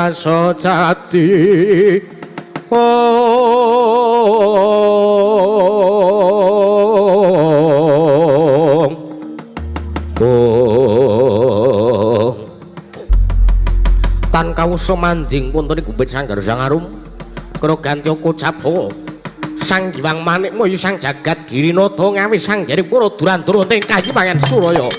rasa jati tan kawusa manjing puntune gumpit sanggar sangarum karo ganti kocap sang Hyang Manik moyo sang jagat Girinata ngawi sang jari para durandara teng kayi pangan Suraya.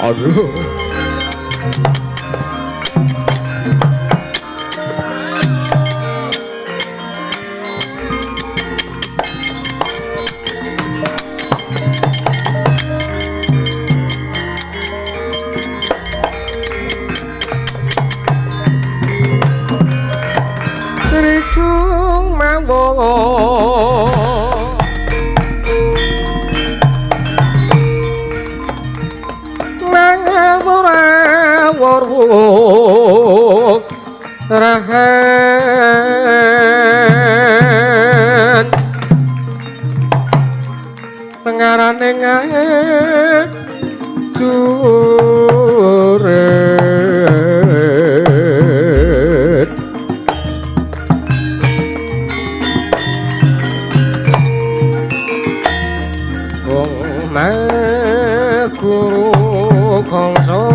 Aduh. Ridung mawon warwo rahan tengarane ngae juret wong maguru kongso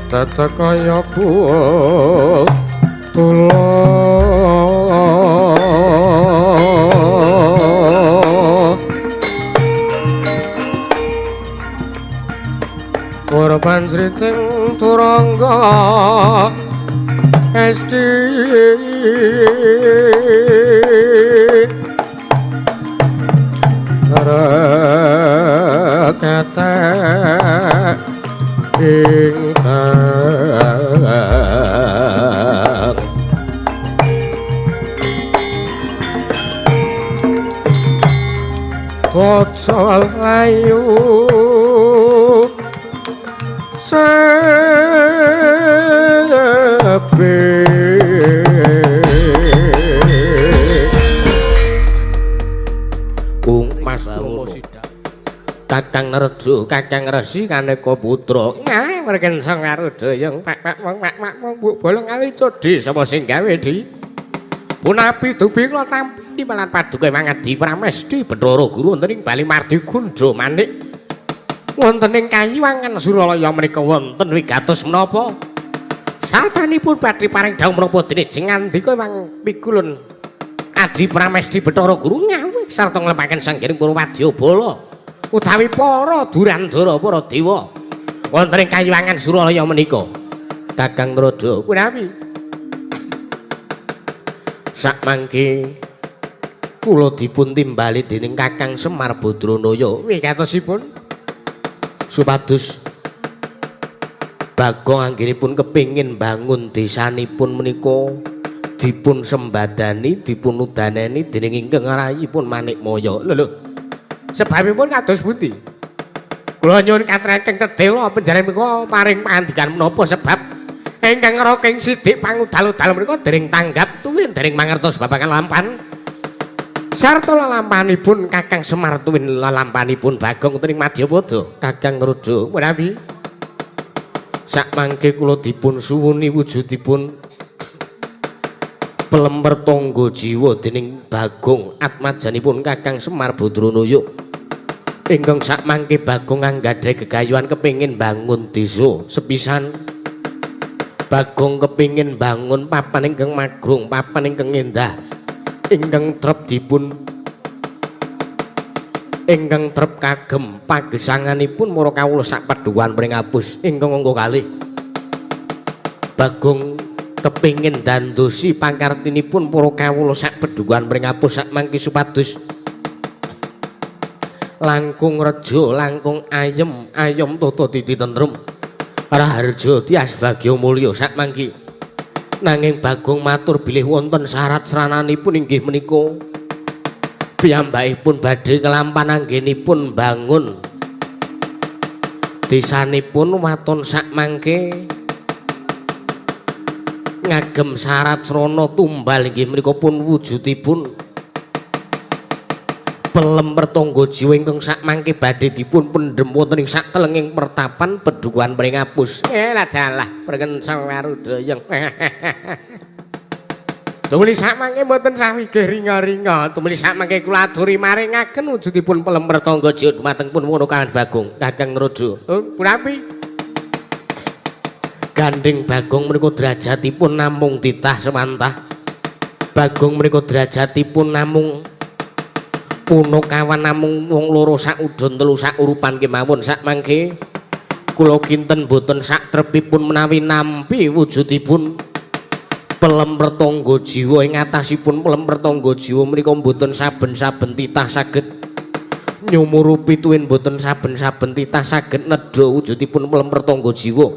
tata kaya tulo korban sriting turangga esti rakata ingkang tocol ayu sepe Mas Musida Kakang Nerjo Kakang Resi Kaneka Putra ngah mreken sang karo dayang pak mbok bolong ali codhe sapa sing gawe di punapi dubi kula tampi malan paduka mangadi pramesti Bathara Guru wonten ing Bali Mardi Gundha Manik wonten ing Kayiwangan Suralaya menika wonten wigatos menapa Sartanipun badhe paring dawuh menapa dene jeng ngandika Mang Pikulun Adi Pramesti Bathara Guru ngawih sarta nglempaken sanggening para wadyabala utawi para durandara para dewa wonten ing Kayuwangan Suralaya menika. Kakang Narada punawi sakmangke kula dipun timbali dening Kakang Semar Badranaya wigatosipun supados Bagong anggenipun kepingin bangun desanipun menika dipun sembadani dipun udaneni dening ingkang rayipun Manikmaya. Lho sebabipun kados pundi? Kula nyuwun katresnan Tedela panjenengan menika paring pangandikan menapa sebab ingkang raking sithik pangudal-udal menika dereng tanggap tuwin dereng mangertos babagan lampan sarta lalampanipun Kakang Semar tuwin lalampanipun Bagong tering Madyapada. Kakang Narada menawi sakmangke kula dipun suwuni wujudipun pelemper tangga jiwa dening Bagong atmajanipun Kakang Semar Badranaya ingkang sakmangke Bagong anggadhahi gegayuhan kepingin bangun desa sepisan Bagong kepingin bangun papan ingkang magrung papan ingkang endah ingkang trep kagem pagesanganipun para kawula sak padhuan pring apus ingkang angka kalih Bagong kepingin dandosi pangkartinipun para kawula sak padhuan pring apus sak mangke supados langkung reja langkung ayem ayom tata titi tentrem raharja tias bagya mulya sak mangke nanging Bagong matur bilih wonten syarat srananipun inggih menika piyambakipun badhe kelampan anggenipun bangun desanipun waton sakmangke ngagem syarat srana tumbal inggih menika pun wujudipun pelemper tangga jiwa ingkang sakmangke badhe dipun pendhem wonten ing satelenging pertapan Pedukuhan Pring Apus. Ladalah perkensang warudayeng. Tumuli sakmangke mboten sawigih ringa-ringa, tumuli sakmangke kula aturi maringaken wujudipun pelemper tangga jiwa dumateng pun Ponokawan Bagong. Kakang Narada. Punapi? Gandeng Bagong menika derajatipun namung titah semantah. Bagong menika derajatipun namung Ponokawan namung wong loro sak udon telu sak urupan kemawon sakmangke kula kinten boten sak trepipun menawi nampi wujudipun pelemper tangga jiwa ing atasipun pelemper tangga jiwa menika boten saben-saben titah saged nyumurupi tuwin boten saben-saben titah saged nedha wujudipun pelemper tangga jiwa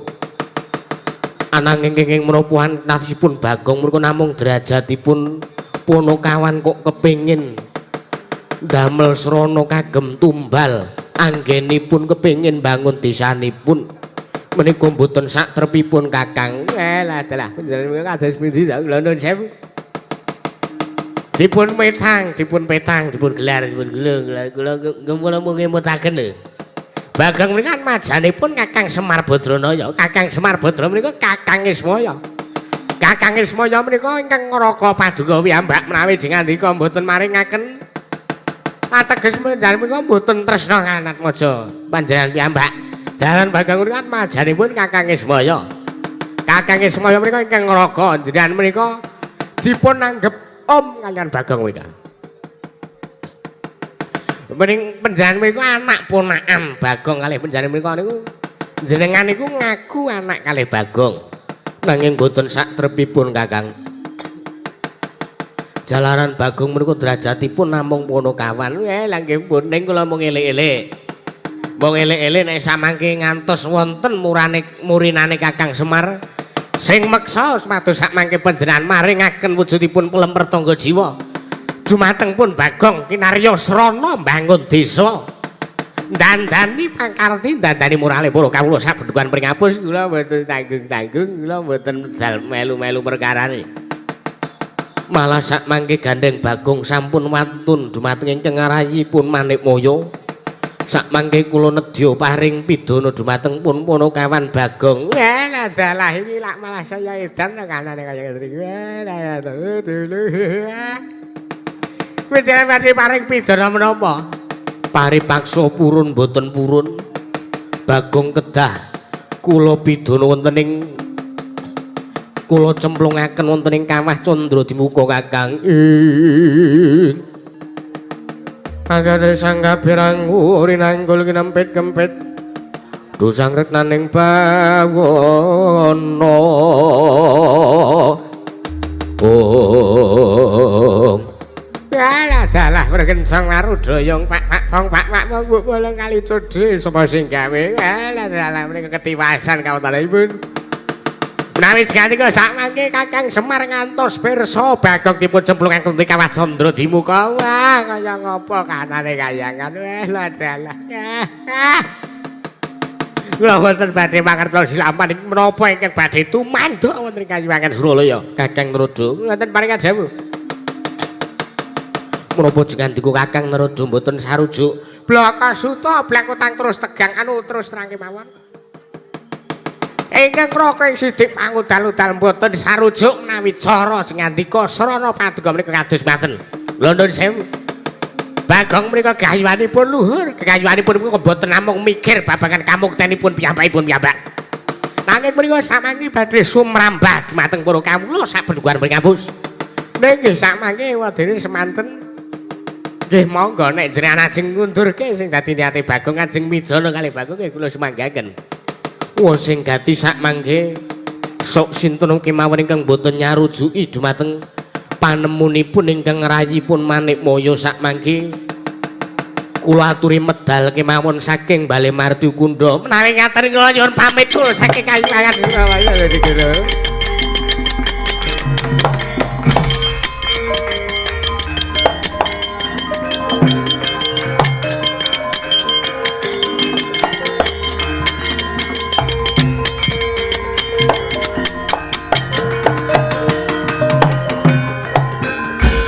ananging kenging menapa nasibipun Bagong menika namung derajatipun Ponokawan kok kepingin damel srana kagem tumbal anggenipun kepingin bangun desanipun menika mboten sak trepipun Kakang. Ladalah panjenengan kados pundi kula nuwun sewu. Dipun petang, dipun gelar, dipun kula mungkin mutaken lho. Bagong menika majanipun Kakang Semar Badranaya. Kakang Semar Badranaya menika Kakang Ismaya. Kakang Ismaya menika ingkang ngraka paduka piyambak menawi jeng andika mboten maringaken ateges panjenengan menika mboten tresna kanat maja panjenengan piyambak. Jalan Bagong menika majanipun Kakang Ismaya. Kakang Ismaya menika ingkang ngraka jenengan menika dipun anggep om kaliyan Bagong menika. Mening panjenengan menika anak ponakan Bagong kalih panjenengan menika niku jenengan niku ngaku anak kalih Bagong. Nanging boten sak trepipun Kakang. Jalaran Bagong menika derajatipun namung Ponokawan. Langgih pun ning kula mung elik-elik. Mung elik-elik nek samangke ngantos wonten murinane Kakang Semar sing meksa supados sakmangke panjenengan maringaken wujudipun pelemper tangga jiwa dumateng pun Bagong kinarya srana mbangun desa. Dandani pangkarti dandani morale para kawula sak Pedukuhan Pring Apus kula mboten tanggung-tanggung kula mboten melu-melu perkarane. Malah sakmangke gandeng Bagong sampun wantun dumateng ingkang rayipun Manikmaya. Sakmangke kula nedya paring pidana dumateng pun Ponokawan Bagong. Ladalah iki lak malah saya edan kanane kaya ngene iki. Kuwi jenenge paring pidana menapa? Paripaksa purun boten purun. Bagong kedah kula pidana wonten ing kula cemplungaken wonten ing kawah Candra Dimuka Kakang. Agate sanggabirangku rinanggul kinempit-kempit dosang retnaning bawana. Alah dalah mergensong marudayong pak mbok bolong kali codhe sapa sing gawe. Alah dalah menika ketiwasan kawontenipun. Menawi seganika sakmangke Kakang Semar ngantos pirsa Bagong dipun cemplungaken ing kawah Candra Dimuka. Wah kaya ngapa kanane kayangan. Lah dalah. Kula wonten badhe mangertos silaman iki menapa ingkang badhe tumandhak wonten ing Kayuwangan Suralaya. Kakang Narada wonten paringan dawuh. Menapa jengandika Kakang Narada mboten sarujuk. Blaka suta blakutang terus tegang terus terang kemawon. Ingkang raka ing sidik pangudal-udal mboten sarujuk menawi cara jengandika srana paduka menika kados maten. Lha nuwun sewu. Bagong menika gayuwanipun luhur, gayuwanipun menika mboten namung mikir babagan kamuktenipun piyambakipun piyambak. Nanging menika samangke badhe sumrambah dumateng para kawula sabendukan pringabus. Nggih samangke wadene semanten. Nggih monggo nek jenengan ajeng ngundurke sing dadi niate Bagong ajeng midana kalih Bagong nggih kula sumanggaken. Wong sing gati sakmangke sok sinten kemawon ingkang boten nyarujuki dumateng panemunipun ingkang rayipun Manikmaya sakmangke kula aturi medal kemawon saking Bale Marti Kunda menawi ngaten kula nyuwun pamit kula saking Kayuwangan Suralaya dikira.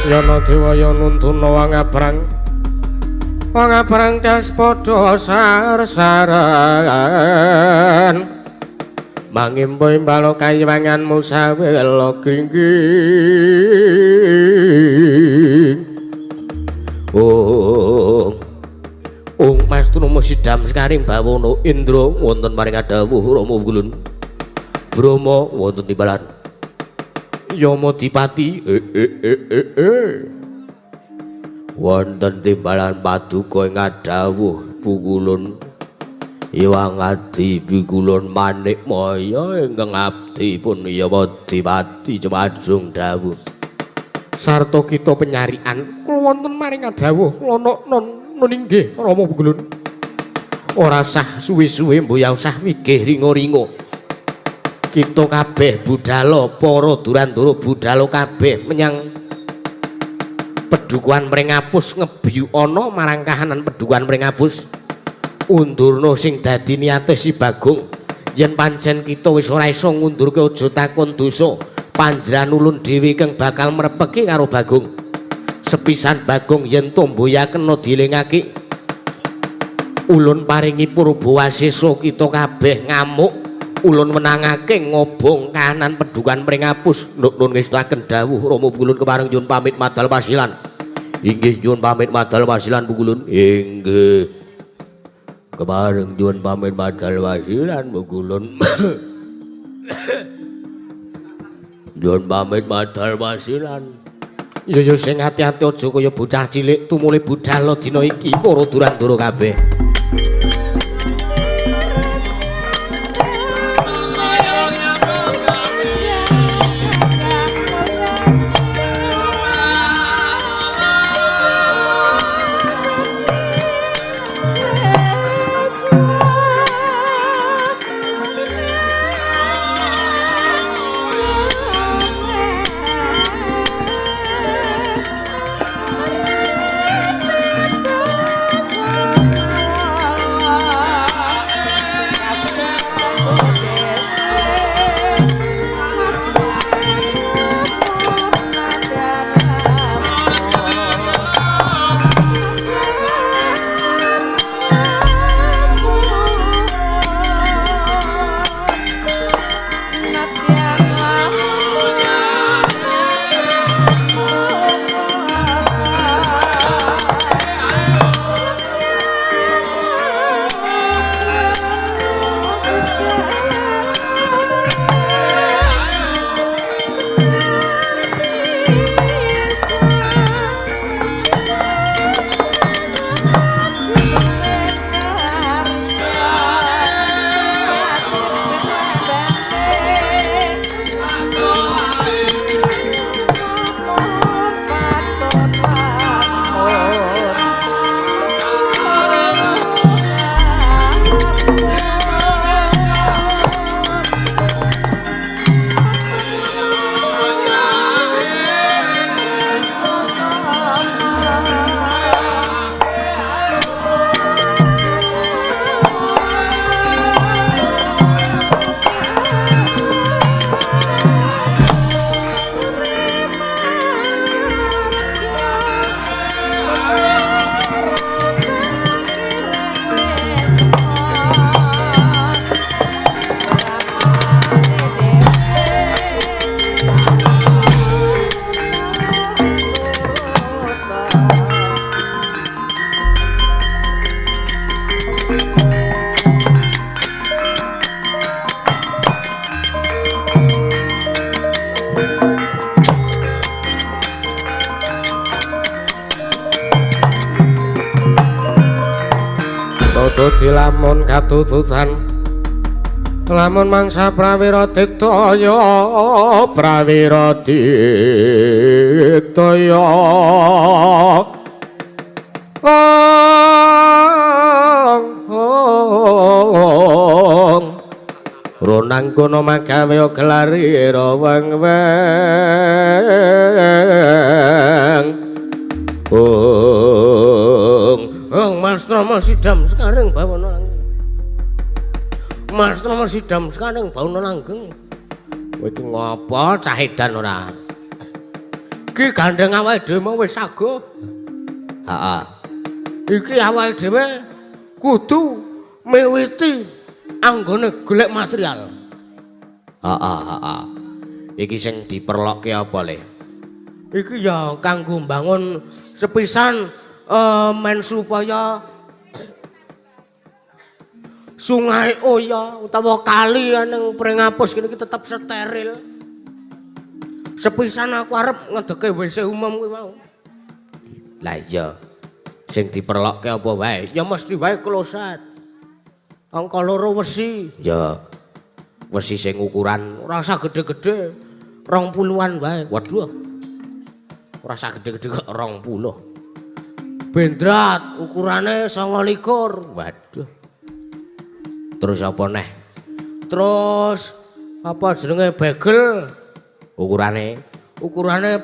Yana Dewaya nuntuna wangabrang tias padha sar-saran mangimba-imbalo Kayuwanganmu sawela gringging. Mas Truma Sidam Sekaring Bawana Indra wonten paring dawuh Rama Wulun Brama wonten timbalan Yama Dipati wonten timbalan paduka ing dawuh Pukulun Iwang Adi Pikulun Manikmaya ingkang abdi pun Yama Dipati cemajung dawuh sarta kita penyarian kula wonten maring dawuh kula nun inggih Rama Pukulun ora sah suwe-suwe mboya usah wigih ringo-ringo kita kabeh budhalo para durandara budhalo kabeh menyang Pedukuhan Pringapus ngebiyu ana marang kahanan Pedukuhan Pringapus undurna sing dadi niate si Bagong yen pancen kita wis ora iso ngundurke aja takon dosa panjenengan ulun dhewe kang bakal mrepeki karo Bagong sepisan Bagong yen tomboya kena dilingake ulun paringi Purbawasesa kita kabeh ngamuk ulun menangake ngobong kahanan Pedukuhan Pringapus nuwun ngestaken dawuh Rama Pukulun kepareng nyuwun pamit madal pasilan inggih nyuwun pamit madal pasilan Pukulun inggih kepareng nyuwun pamit madal pasilan Pukulun nyuwun pamit madal pasilan ya sing ati-ati aja kaya bocah cilik tumule budhal dina iki para durandara kabeh. dadi lamun katututan lamun mangsa prawira diktaya ronang kono magawe gelari weng-weng Mas Rama sidam sekarang bawono langgeng Mas Rama sidam sekarang bawono langgeng kowe iki ngopo cah edan ora iki gandeng awake dhewe mau wis sago heeh iki awake dhewe kudu miwiti anggone golek material heeh iki sing diperlokke apa le iki ya kanggo mbangun sepisan men supaya sungai Oya utawa kali ning Pringapus kene iki tetep steril. Sepisan aku arep ngedeke WC umum kuwi mau. Lah iya. Sing diperlokke apa wae? Ya mesti wae kloset. Angka 2 wesi. Ya. Wesi sing ukuran ora usah gede-gede. 20-an wae. Waduh. Ora usah gede-gede kok 20. Bendrat ukurane 29. Waduh. Terus apa neh? Terus apa jenenge bagel ukurane 45.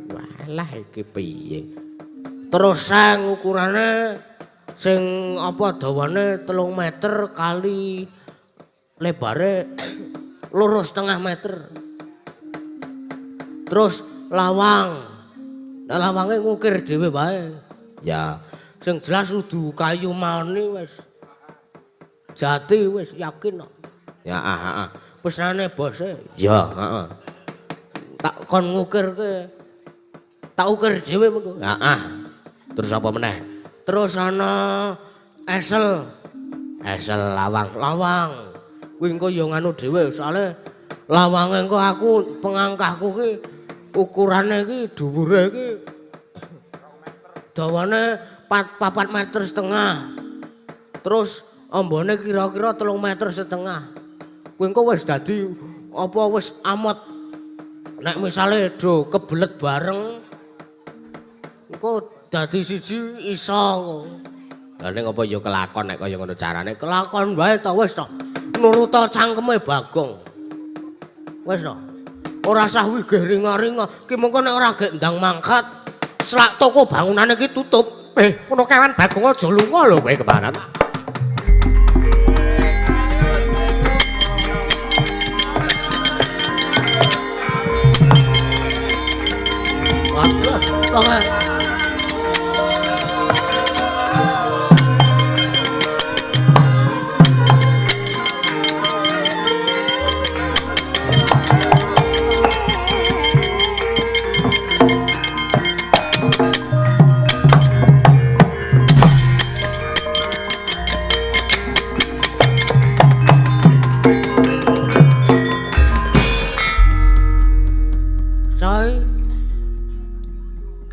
Walah iki piye? Terus seng ukurane sing apa dawane 3 meter kali lebare 2,5 meter. Terus lawang. Nah lawange ngukir dhewe wae. Ya, sing jelas kudu kayu mani wis. Jati wis yakin kok. Ya, heeh. Pesane bose. Ya, heeh. Tak kon ngukirke. Tak ukir dhewe mengko. Heeh. Terus apa meneh? Terus ana esel. Esel lawang. Kuwi engko ya nganu dhewe, soalé lawange engko aku pengangkahku ki ukurane iki dhuwure iki dawane 4 meter setengah. Terus ambane kira-kira 3 meter setengah. Kuwi engko wis dadi apa wis amat nek misale do kebelet bareng engko dadi siji iso. Lah ning apa ya kelakon nek kaya ngono carane kelakon wae to wis to. Nuruta cangkeme Bagong. Wis to. Ora sah wigih ringa-ringa. Ki mengko nek ora gek ndang mangkat, slak toko bangunane ki tutup. Kono kewan Bagong aja lunga lho kowe kemanan. Waduh, banget.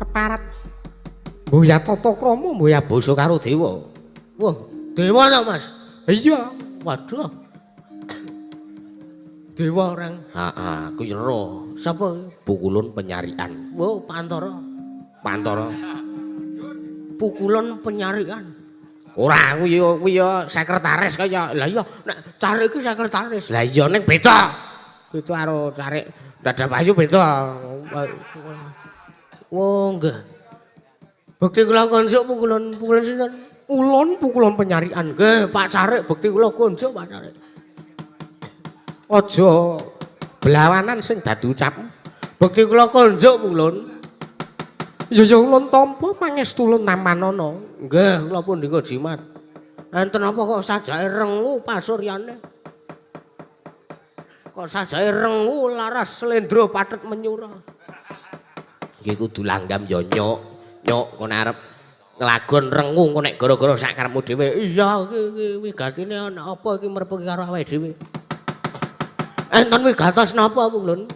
Keparat mboya tata krama mboya basa karo dewa. Wah, dewa ta, Mas? Iya. Waduh. Dewa orang. Heeh, aku ero. Sapa? Pukulun Penyarian. Oh, Pantara. Pantara. Pukulun Penyarian. Ora, kuwi ya sekretaris kaya. Lah iya, nek Carik iki sekretaris. Lah iya ning beda. Beda karo Carik Dadah Bayu beda. Oh, nggih. Bekti kula konjuk pukulan sinten? Ulun pukulan Penyarian. Nggih, Pak Carik bekti kula konjuk Pak Carik. Aja belawanan sing dadi ucap. Bekti kula konjuk ulun. Ya ulun tampa pangestu ulun namanana. Nggih, kula pundika jimat. Enten apa kok sajake rengu pasuryane? Kok sajake rengu laras slendra pathet menyura. Iki kudu langgam ya nyok. Nyok kono arep nglagon rengu kok nek gara-gara sak karepmu dhewe. Iya iki wigatine ana apa iki merepeki karo awake dhewe. Enten wigatos napa, Ulun?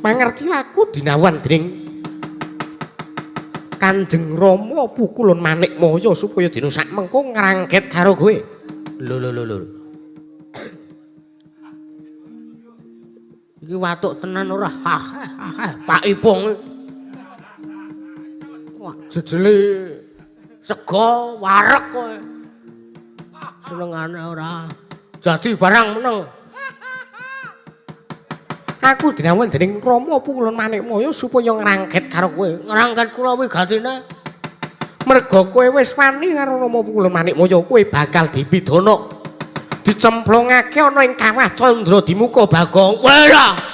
Mangerti aku dinawan dening Kanjeng Rama pukulun Manik Maya supaya dina sak mengko ngrangket karo kowe. Lho. Iki watuk tenan ora? Pak Ipung. Wah, jejele sego wareg kowe. Senengane ora. Jadi barang meneng. Aku dinawon dening Rama pukulun Manik Maya supaya ngrangket karo kowe. Ngrangket kula wigatine. Merga kowe wis wani karo Rama pukulun Manik Maya, kowe bakal dipidana. Dicemplungake ana ing kawah Candra Dimuka Bagong. Wela.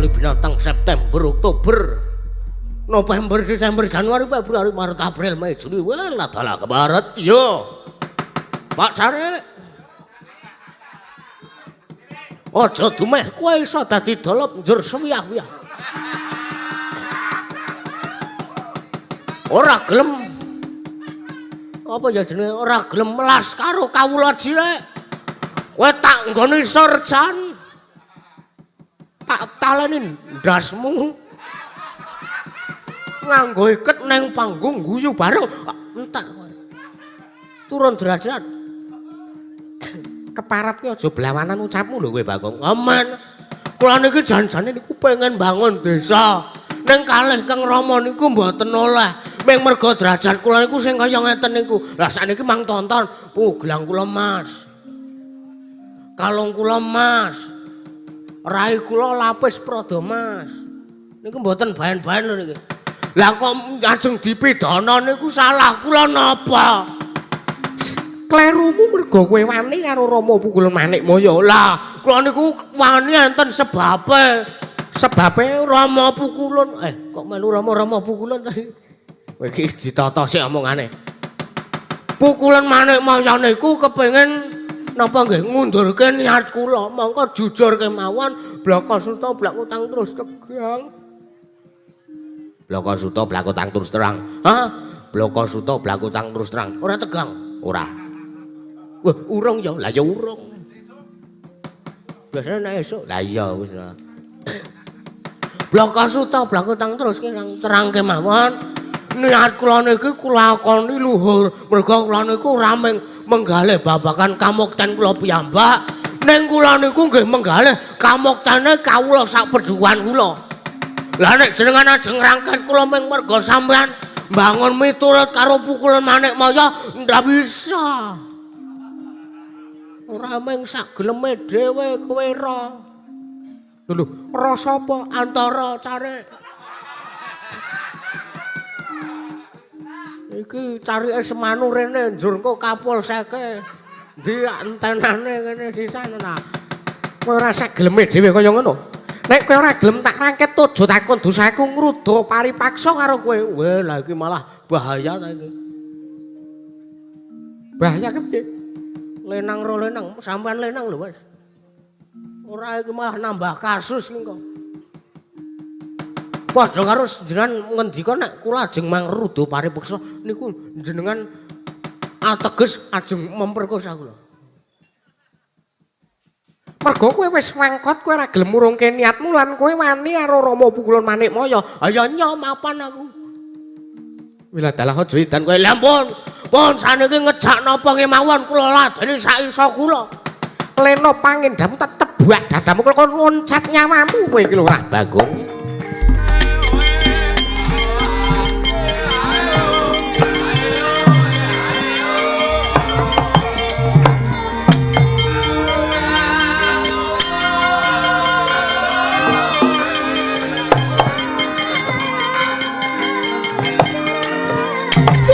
Binatang September, Oktober, November, Desember, Januari, Februari, Maret, April, Mei, Juni, wala dalah ke barat. Yo, Pak Sare. Ojo dumeh kowe iso dadi dolop njur sewiyah-wiyah. Ora gelem apa ya jenenge ora gelem melas karo kawula cilik. Kowe tak nggone sorjan. Tak taleni ndasmu nganggo iket neng panggung guyu bareng entak turun derajat keparat kowe aja blawanan ucapmu lho kowe Bagong. Aman kula niki janjane niku pengen bangun desa ning kalih Kang Rama niku mboten oleh ming merga derajat kula niku sing kaya ngeten niku. Lah sakniki mang tonton gelang kula Mas, kalung kula Mas, rai kula lapis prada Mas. Niku mboten bahan-bahan lho niki. Lah kok ajeng dipidana niku salah kula napa? Klerumu merga kowe wani karo Rama pukulun Manik Maya. Lah kula niku wani enten sebabe. Sebabe Rama pukulun. Kok melu Rama pukulun ta? Kowe iki ditata sik omongane. Pukulun Manik Maya niku kepengin napa nggih ngundurke niat kula mongko jujur kemawon blaka suta blak utang terus tegang. Blaka suta blak utang terus terang. Hah? Blaka suta blak utang terus terang. Ora tegang. Ora. Wah, urung ya. Lah ya urung. Biasane nek esuk. Lah iya wis lah. Blaka suta blak utang terus terang kemawon. Niat kula niki kula lakoni luhur. Merga kula niku ora menggalih babakan kamukten kula piyambak. Ning kula niku nggih menggalih kamuktene kawula sak peduan kula. Lah nek jenengan ajeng ngrangket kula ming merga sampean bangun miturut karo pukulan Manik Maya ndak bisa. Ora mung sak geleme dhewe kowe ra. Lho, Ra sapa antara care. Iki carike semanu rene njur engko kapolseke. Ndi antenane kene di sana. kowe ora sak geleme dhewe kaya ngono. Nek kowe ora gelem tak rangket tojo takon dosaku ngrudo paripaksa karo kowe. Weh, lah iki malah bahaya ta iki. Bahaya kepiye? Lenang ro lenang, sampean lenang lho, Mas. Ora iki malah nambah kasus iki kok. Padha karo jenengan ngendika nek kula ajeng mangrudo paripeksa niku jenengan ateges ajeng memperkosa kula. Mergo kowe wis wangkot kowe ora gelem murungke niatmu lan kowe wani karo Rama pukulun Manik Maya. Ayo nyok mapan aku. Wiladalah aja edan kowe. Lah pun saniki ngejak napa kemawon kula ladeni sak isa kula. Lena pangindam tetep buak dadamu kok loncat nyawamu kowe iki lho ora Bagong.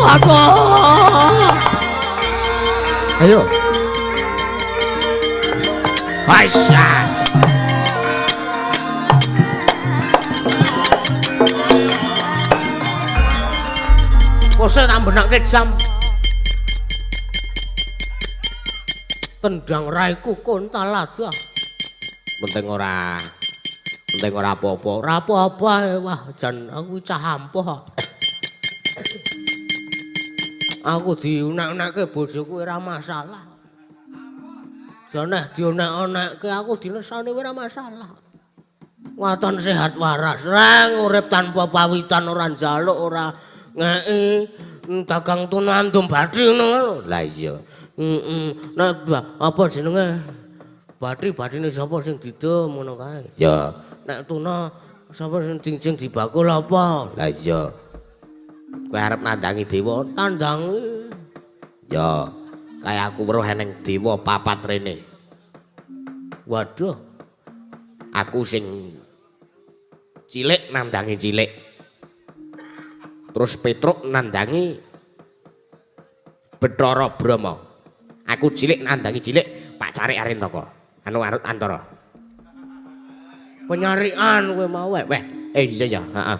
Waduh. Ayo. Aisyah. Kose tak benake jam. Tendang raiku kontal aja. Penting ora Penting ora apa-apa. Ora apa-apa wah jan aku cah ampuh. Aku diunek-unekke bojoku ora masalah. Jane dionek-onekke aku dinesani ora masalah. Waton sehat waras, reng urip tanpa pawitan ora njaluk ora ngeki dagang tunandum bathi ngono. Lah iya. Nek apa jenenge? Bathine sapa sing didum ngono kae. Ya. Nek tuna sapa sing sing dibakul apa? Lah iya. Kowe arep nandangi dewa? Tandangi. Ya. Kayak aku weruh eneng dewa papat rene. Waduh. Aku sing cilik nandangi cilik. Terus Petruk nandangi Bathara Brahma. Aku cilik nandangi cilik Pak Carik Arintaka. Anu arut antara. Penyarian kowe mau Weh, iya ya, heeh.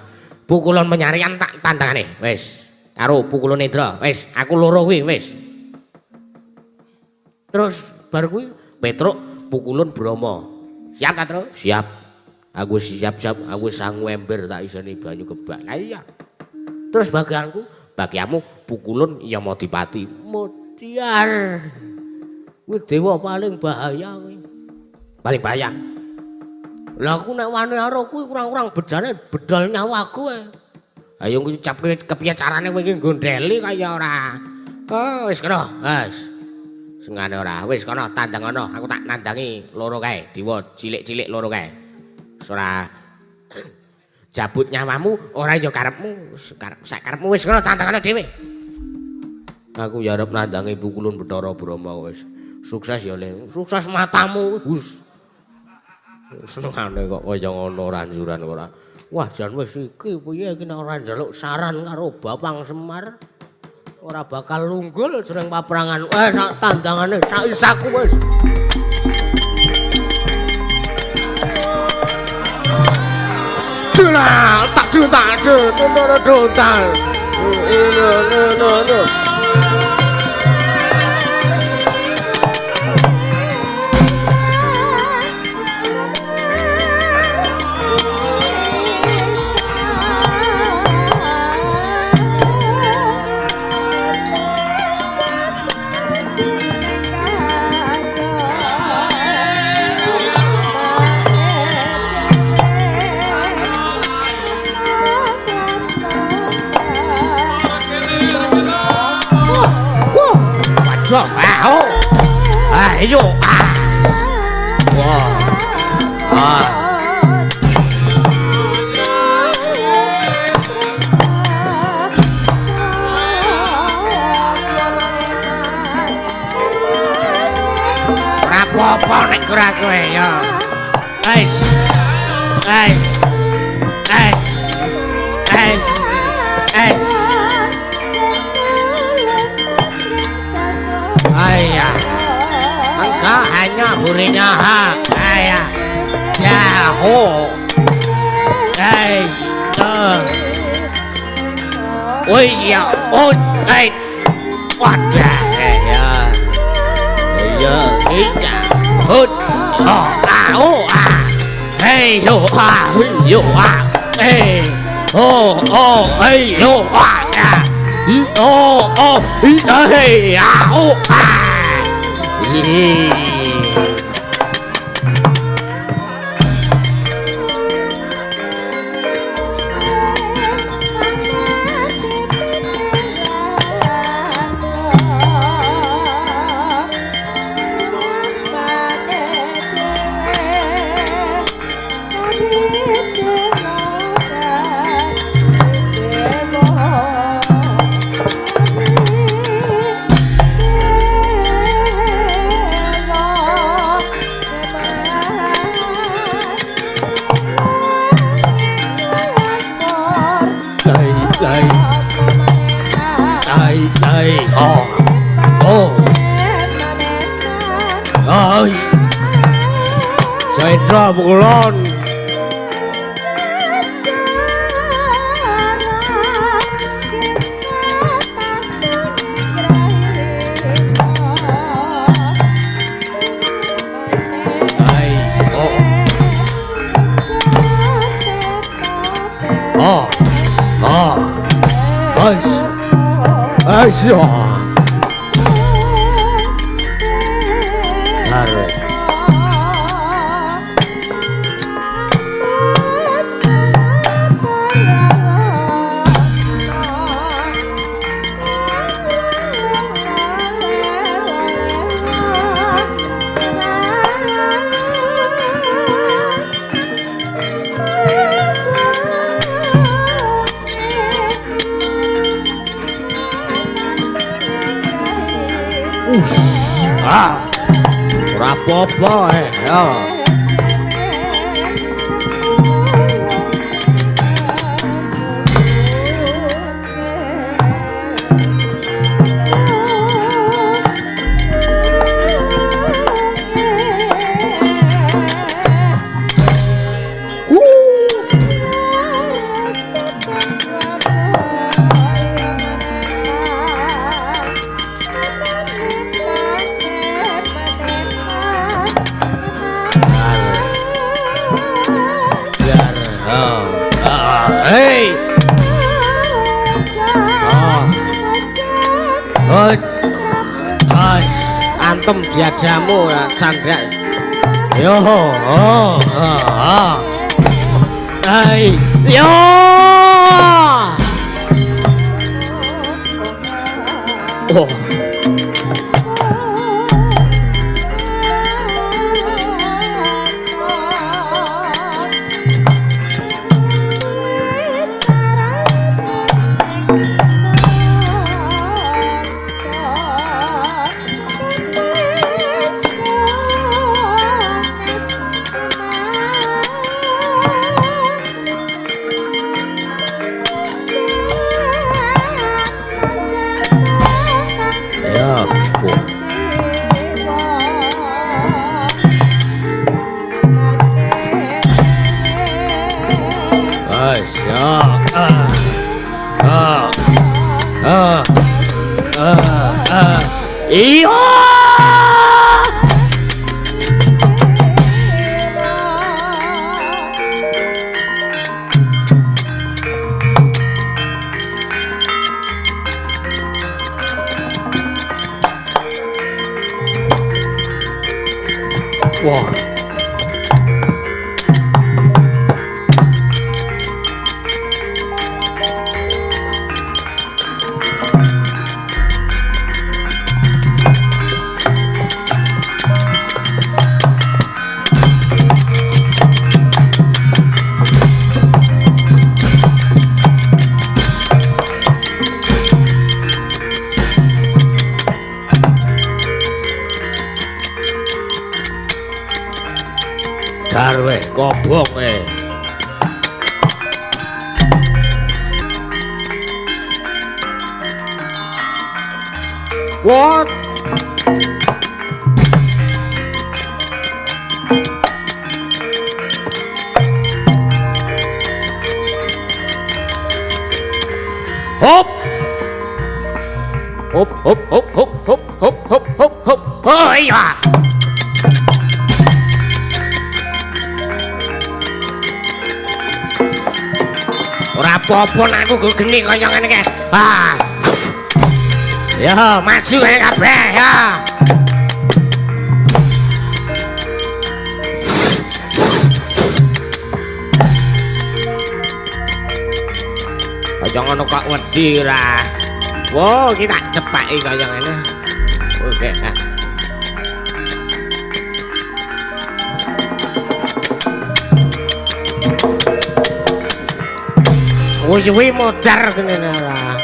Pukulan penyarian tak tandangane, wis. Karo pukulan Nedra, wis. Aku loro kuwi, wis. Terus bar kuwi Petruk pukulan Brahma. Siap ta, Tru? Siap. Aku siap-siap, aku sangu ember tak iseni banyu kebak. Lah iya. terus bagianku Bagiamu pukulan Yamadipati. Mutiar. Kuwi dewa paling bahaya kuwi. Paling bahaya. Lah aku nek wani karo kuwi kurang-kurang bedane bedol nyawaku ae. Ayo kepiye carane kowe iki gondeli kaya ora. Oh, wis kena. Wis. Sengane ora. Wis kono tandang ana. Aku tak nandangi loro kae. Dewa cilik-cilik loro kae. Ora jabut nyawamu, ora ya karepmu. Sak karepmu wis kono tandangane dhewe. Aku ya arep nandangi pukulun Bathara Brahma wis. Sukses ya, Le. Sukses matamu Gus. Senengane kok kaya ngono ranjuran ora. Wah jan wis iki piye iki nek ora njaluk saran karo Bapang Semar ora bakal lunggul jroning paprangan. Sak tandangane sak isaku wis. Dula tak ayo wah apa-apa nek ora kowe ya guys ayah engkau hanya hurinya hak ayah jaho wis ya wadah ya iya hut hey yo hey yo Cendra Kulon Asya. Are. Ora apa-apa ya. Hei. Antem diajamu Chandra. Yo. Hei, yo. Oh. Iya. Wah. Darwe kobong What? Hop! Hop, hop, hop, hop, hop, hop, hop, hop, hop. Oh iya. Ora apa-apa nek aku geni kaya ngene iki. Ah. Ya, maju ae kabeh ya. Kaya ngono kok wedi ra. Wo, iki tak cepaki kaya ngene. Oke. Wih modar kene lah.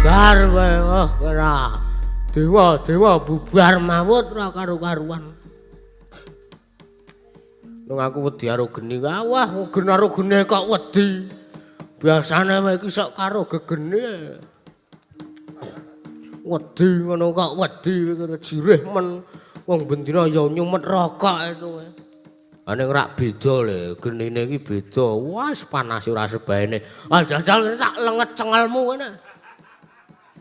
Dar wae ora. Dewa bubar mawut ora karo-karuan. Nang aku wedi karo geni wah karo geni kok wedi. Biasane wae iki sok karo gegene. Wedi ngono kok wedi jirih men wong bendina ya nyumet rokok itu. Ane rak beda le, genine iki beda. Wes panas ora sebaene. Ah jajal tak lenget cengelmu ngene.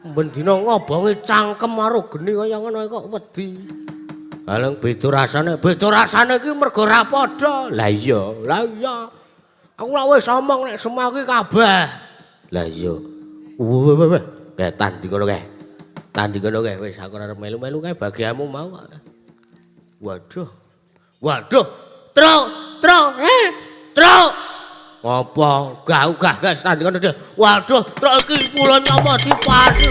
Bendina ngobongi cangkem karo geni kaya ngono kok wedi. Haleng beda rasane iki mergo ora padha. Lah iya. Aku lak wis omong nek semua iki kabeh. Lah iya. Weh. Kae tandi kono kae. Wis aku ora melu-melu kae bagianmu mau kok. Waduh. Truk. Apa? Gah guys tandi kono. Waduh, truk iki kula nyomo dipati.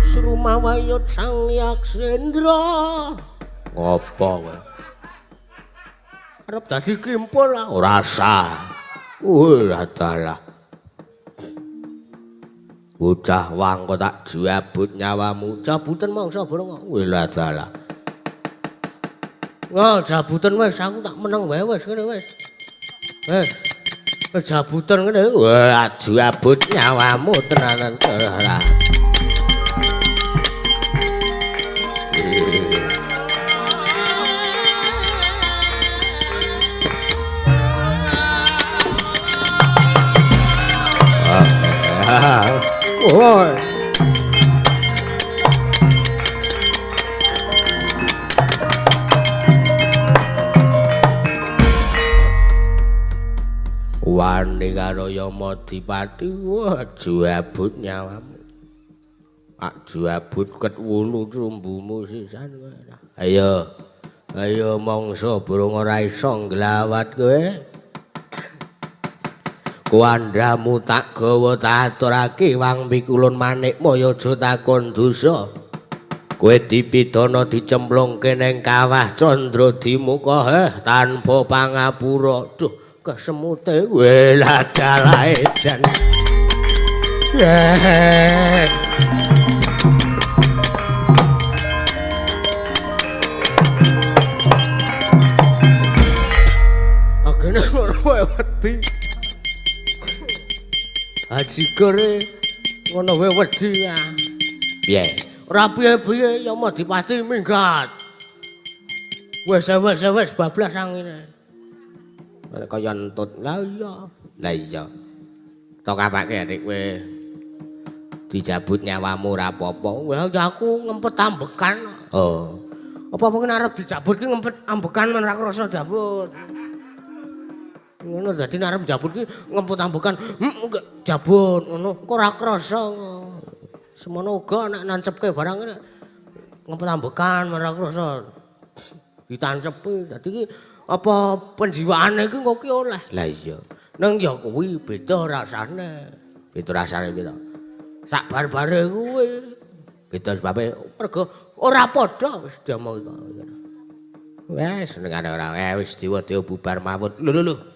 Surumawayut Sang Yaksendra. Ngopo kowe? Arep dadi kimpul ora sah. Ora dalah. Bocah wangko tak jabut nyawamu. Jabutan mangsa bareng. Ora dalah. Jabutan wis aku tak meneng wae wis ngene wis. Jabutan ngene. Wah, jabut nyawamu tenanan ora. Oi. Wani karo Yamadipati, wah jabut nyawamu. Ak jabut ket wulu rumbumu sisan kowe. Ayo mangsa burung ora iso nglawat kowe. Kuandramu tak gawa tak aturake wang mikulun manik maya aja takon dosa. Kowe dipidana dicemplungke ning kawah Candra Dimuka tanpa pangapura. Duh, kesemute welah dalae jan. Agene ora wedi. Ajigere ngono wae wedi ya. Piye? Ora piye-piye Yamadipati minggat. Wis bablas angine. Kaya entut. Lah iya. Tok apake adik kowe dijabut nyawamu ora apa-apa. Wah aku ngempet ambekan. Oh. Apa mungkin arep dijabut ki ngempet ambekan men ora krasa jabut. Ngono dadi arep jabut ki ngempet ambekan, jabut ngono kok ora krasa. Semono uga nek nancepke barang ngempet ambekan ora krasa ditancepi. Dadi ki apa penjiwaane ki kok ki oleh. Lah iya. Nang ya kuwi beda rasane. Beda. Sak bar-bare kuwi beda sebabe mergo ora padha wis diomong kok. Wes nek ora wis diwedo bubar mawon. Lho.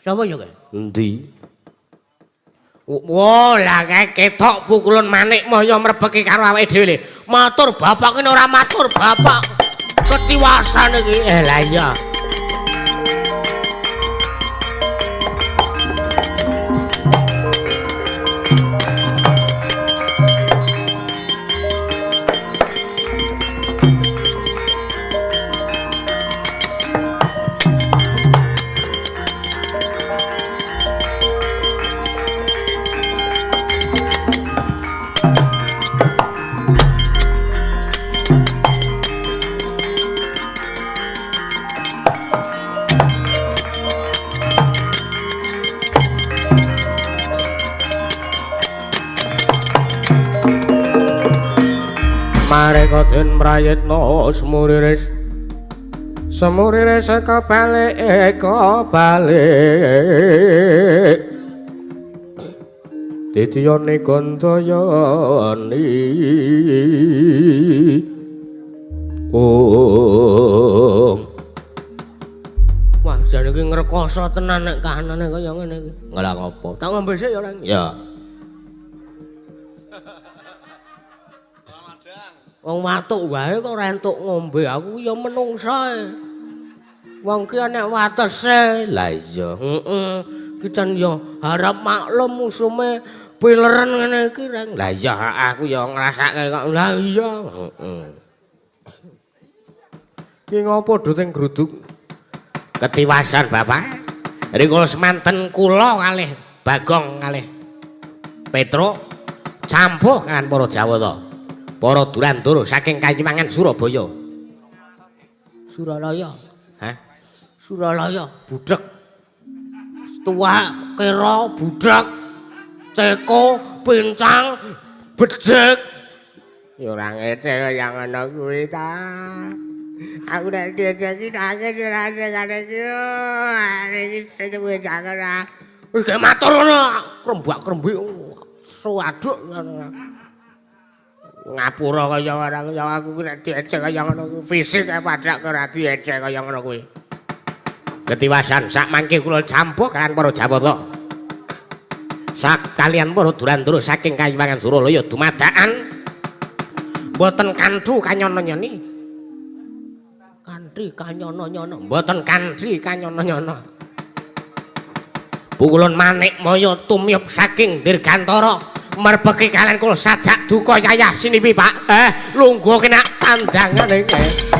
Sapa ya kowe? Endi? Wah, lah kae ketok pukulan manik moyo mrebeki karo awake dhewe. Matur bapak kene ora matur bapak. Ketiwasan iki. Lah iya. Mareka den mrayitna semuriris kebalik Dityane Gandayani Wah jane iki ngrekoso tenan nek kahanane kaya ngene iki. Ngalah ngopo? Tak ngombe sik ya ora. Ya. Wong watuk wae kok ora entuk ngombe, aku ya menungsa. Wong ki nek watese. Lah iya, Kican yo harap maklum musume pileren ngene iki reng. Lah iya aku ya ngrasake kok. Lah iya. Heeh. Ki ngopo do teng gruduk? Ketiwasan Bapak. Rikala semanten kula kalih Bagong kalih Petro campuh kan para Jawata. Para Durandara saking Kayiwangan Surabaya. Suralaya. Hah? Suralaya. Budhek. Tua kira budak ceko pincang bedek. Ya ora ngece kaya ngono kuwi ta. Aku nek diajaki nangis ora kene iki. Iki duwe jangan. Wis ge matur ngono, krembak-krembik suaduk Ngapura kaya ora kaya aku nek diajak kaya ngono kuwi. Fisik padhak ora diajak kaya ngono kuwi. Ketiwasan sak mangke kula campuh kan para Jawata. Sak kalian para Durandara saking Kayiwangan Suralaya dumadakan mboten kanthu kanyono-nyoni. kanthi kanyono-nyono. Mboten kanthi kanyono-nyono. Pukulun Manikmaya tumyup saking Dirgantara merbeki kalian kula sajak duka yayah sinipi Pak. Lungguh kena tandangan iki.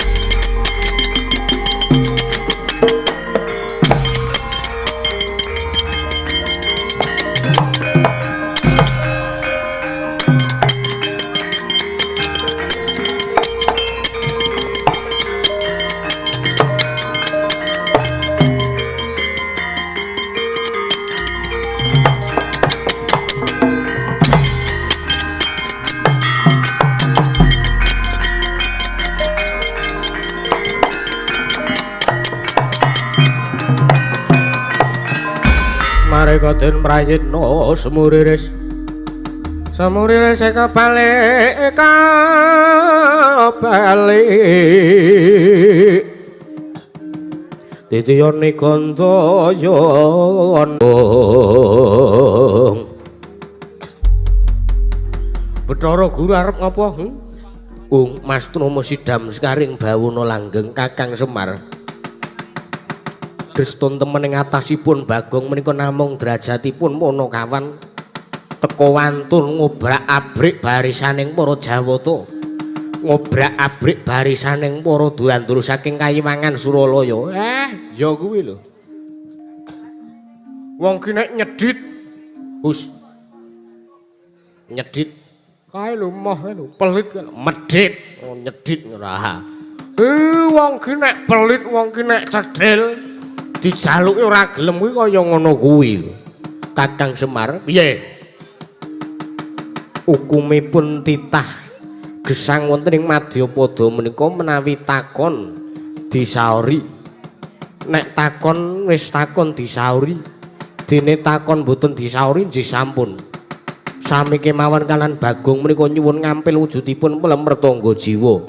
Mareka den prayitna semuriris kebalik Titiyane Gandaya Bathara Guru arep ngapa? Mas Trama Sidam Sekaring Bawana Langgeng Kakang Semar. Kriston temen ing atasipun Bagong menika namung derajatipun Manakawan teka wantun ngobrak-abrik barisaning para Jawata. Ngobrak-abrik barisaning para Durandara saking Kayiwangan Suralaya. Ya kuwi lho. Wong ki nek nyedhit Hus. Nyedhit kae lho moh lho, pelit kan medhit, nyedhit ora. Wong ki nek pelit, wong ki nek cedhil dijaluki ora gelem kuwi kaya ngono kuwi. Kakang Semar, piye? Hukumipun titah gesang wonten ing Madyapada menika menawi takon disauri. Nek takon wis takon disauri. Dene takon boten disauri nggih sampun. Sami kemawon kalan Bagong menika nyuwun ngampil wujudipun Mlemertangga Jiwa.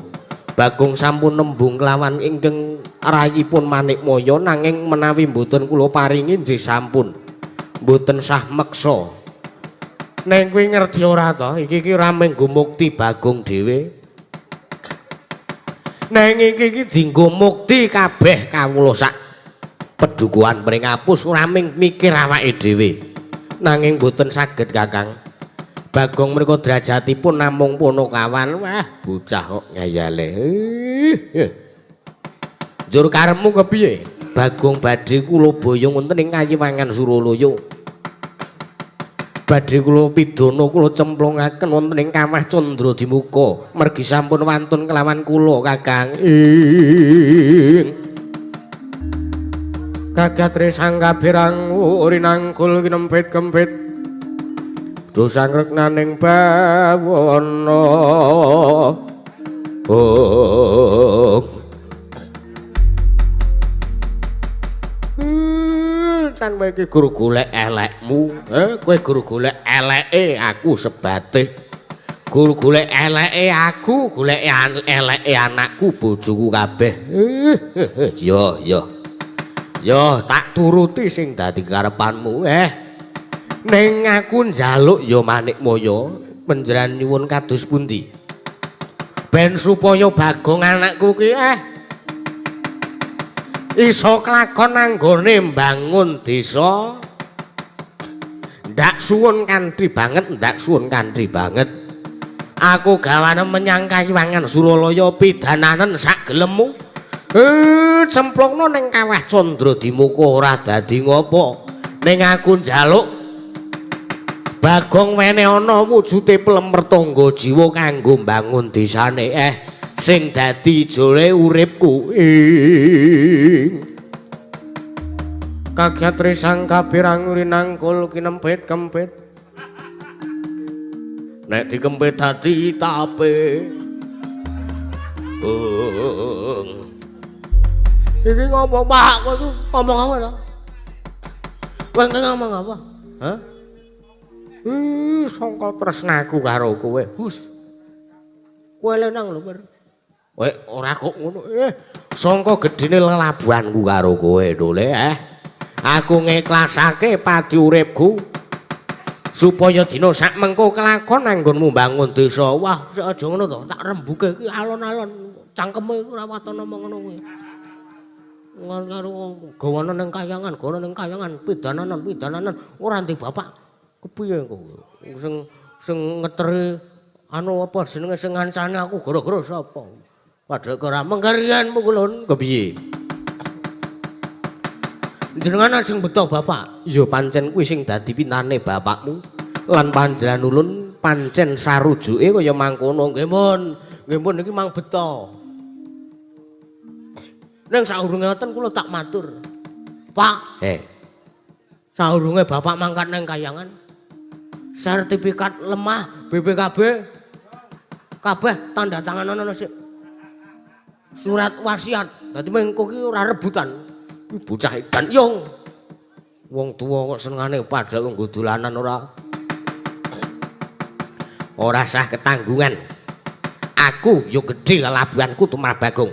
Bagong sampun nembung kelawan ingkang rayipun Manikmaya nanging menawi mboten kula paringi nggih sampun. Mboten sah meksa. Ning kuwi ngerti ora to? Iki ora menggo mukti Bagong dhewe. Ning iki dienggo mukti kabeh kawula sak pedukuhan mring apus ora ming mikir awake dhewe. Nanging mboten saged Kakang. Bagong menika derajatipun namung Punakawan. Wah, bocah kok ngayale. Njur karepmu kepiye? Bagong badhe kula boyong wonten ing Kayiwangan Suralaya. Badhe kula pidana kula cemplungaken wonten ing Kamah Candradimuka. Mergi sampun wantun kelawan kula, Kakang. Gagatri sanggabirang urinangkul kinempit-kempit. Dosang reknaning bawana Can kowe iki guru golek elekmu, kowe guru golek eleke aku sebatih. Guru golek eleke aku, golek eleke anakku, bojoku kabeh. Yo, tak turuti sing dadi karepanmu, Ning aku njaluk ya Manikmaya panjenengan nyuwun kados pundi? Ben supaya Bagong anakku ki iso kelakon anggone mbangun desa Ndak suwun kanthi banget, ndak suwun kanthi banget. Aku gawane menyang Kayuwangan Suralaya pidananen sak gelemmu. Cemplungno ning Kawah Candra-Dimuka ora dadi ngopo. Ning aku njaluk Bagong wene ana wujude plemer tangga jiwa kanggo mbangun desane sing dadi jole uripku. Kagyat risang kapirang rinangkul kinempit-kempit. Nek dikempit dadi tape. Iki ngomong Pak, kowe iku ngomong apa to? Kowe ngomong apa? Hah? Sangka tresnaku karo kowe. Hus. Kowe lenang lho, Mir. Kowe ora kok ngono. Sangka gedene lelabuhanku karo kowe, Dole, Aku ngiklasake pati uripku supaya dina sak mengko kelakon anggonmu mbangun desa. Wah, aja ngono to. Tak rembuke iki alon-alon. Cangkeme ora waton ngomong ngono kuwi. Ngon karo gawane ning Kayuwangan, pidananan ora ndek bapak. Kepiye kowe? Sing ngeteri anu apa jenenge sing ngancani aku gara-gara sapa? Padha ora menggarian pukulun kepiye? Jenengan ajeng beto bapak. Ya pancen kuwi sing dadi pintane bapakmu. Lan panjenengan ulun pancen sarujuke kaya mangkono. Nggih mun iki mang beto. Ning saurunge ngoten kula tak matur. Pak, saurunge bapak mangkat ning Kayuwangan. Sertifikat lemah BPKB kabeh tanda tangan ana sik. Surat wasiat. Dadi mengko ki ora rebutan. Ki bocah edan yong. Wong tuwa kok senengane padha nggo dolanan ora sah ketanggungan. Aku yo gedhe lelabuhanku tumrap Bagong.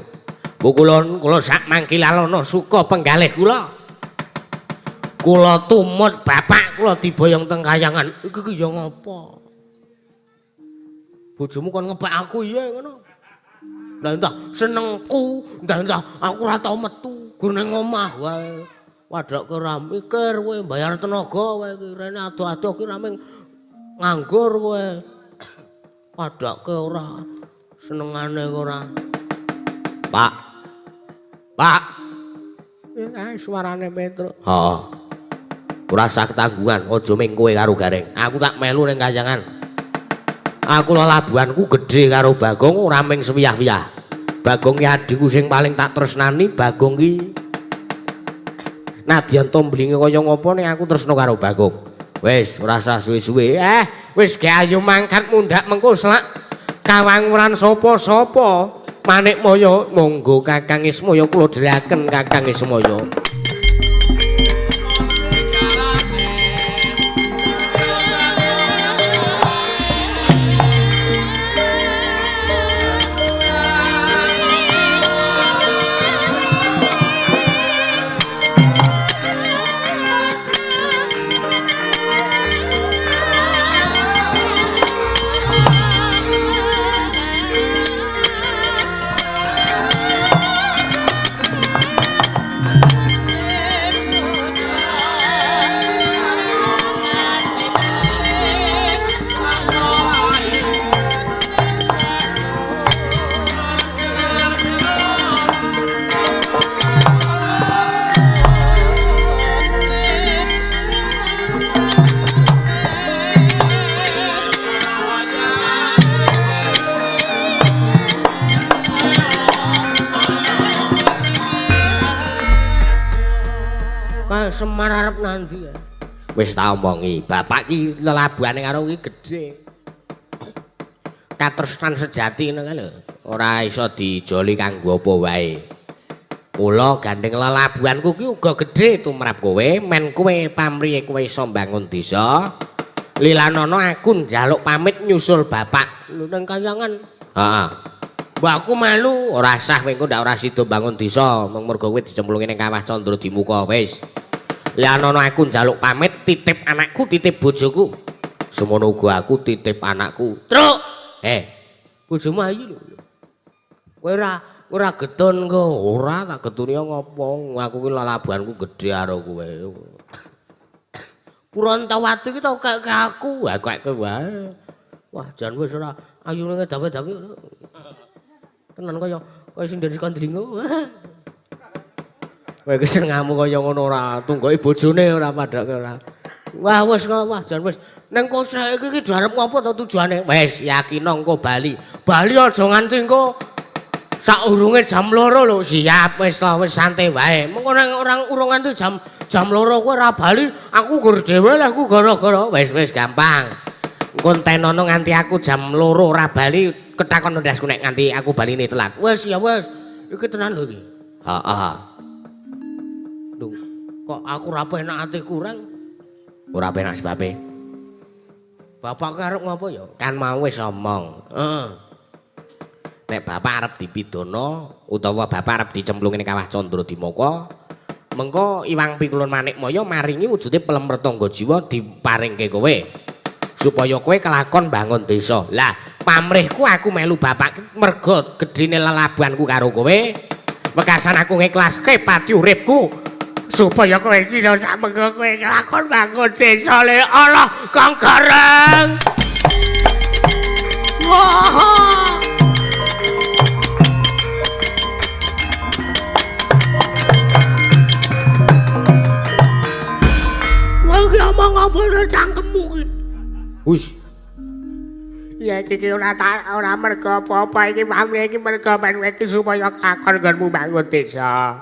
Kula sak mangkilalana suka penggalih kula. Kula tumut bapak kula diboyong teng Kayuwangan. Iki ya ngapa? Bojomu kon ngepek aku iya ngono. Lah entah senengku, entah aku ora tau metu, gur ning omah wae. Wadoke ora mikir kowe bayar tenaga wae iki rene ado-ado ki rameng nganggur kowe. Wadoke ora senengane ora. Pak. Suarane Petro. Heeh. Ora usah ketanggungan, aja ming kowe karo Gareng. Aku tak melu ning Kayuwangan. Aku lelabuhanku gedhe karo Bagong ora ming sewiyah-wiyah. Bagong ki adhiku sing paling tak tresnani, Bagong ki nadyan to mblinge kaya ngapa ning aku tresna karo Bagong. Wis ora usah suwe-suwe. Wis ge ayo mangkat mundhak mengko selak kawanguran sapa-sapa. Manik Maya monggo Kakang Ismaya kula dherekaken Kakang Ismaya. Semar arep nanti ya. Wis tak omongi, bapak ki lelabuhane karo ki gedhe. Katresnan sejati ngono lho. Ora iso dijoli kanggo apa wae. Mula gandeng lelabuhanku ki uga gedhe tumrap kowe, men kowe pamrihe kowe iso mbangun desa. Lilanana aku njaluk pamit nyusul bapak lho ning Kayuwangan. Heeh. Mbah aku melu ora sah kowe ndak ora sida mbangun desa, mung mergo kowe dicemplungi ning Kawah Candra-Dimuka wis. Lianono aku njaluk pamit titip anakku, titip bojoku. Semono uga aku titip anakku. Truk. Bojomu ayu lho. Kowe ora getun kok. Ora tak getuni ngopo. Aku ki lelabuhanku gedhe karo kowe. Purantawati ki tau kek aku. Wah kek wae. Wah, jan wis ora ayune ngedawe-dawe. Tenan kaya sing dari Kandlingo. Kowe iki senengmu kaya ngono ora, tunggoke bojone ora padake ora. Wah wis wah jan wis. Ning kok saiki iki arep ngopo to tujuane? Wis yakin engko Bali. Bali aja nganti engko saurunge jam 2 lho. Siap wis to, wis santai wae. Mengko nek orang urung nganti jam 2 kowe ora bali, aku gur dhewe lah aku gara-gara wis gampang. Engko entenono nganti aku jam 2 ora bali, ketakon ndasku nek nganti aku baline telat. Wis ya wis. Iki tenan lho iki. Heeh. Lho, kok aku ora penak ati kurang? Ora penak sebabe. Bapak arep ngopo ya? Kan mau wis omong. Heeh. Nek bapak arep dipidono utawa bapak arep dicemplungi ning kawah Candra Dimaka, mengko Iwang Pikulun Manikmaya maringi wujude pelem retangga jiwa diparingke kowe. Supaya kowe kelakon bangun desa. Lah, pamrihku aku melu bapak merga gedine lelabuhanku karo kowe. Wekasan aku ngiklaske pati uripku supaya kowe sira samengko kowe kelakon bangun desa le Allah kang gareng. Wah. Ngomong apa to cangkemmu ki? Wis. Ya iki ora merga apa-apa iki pamrih iki merga ben iki supaya kakon nggonmu bangun desa.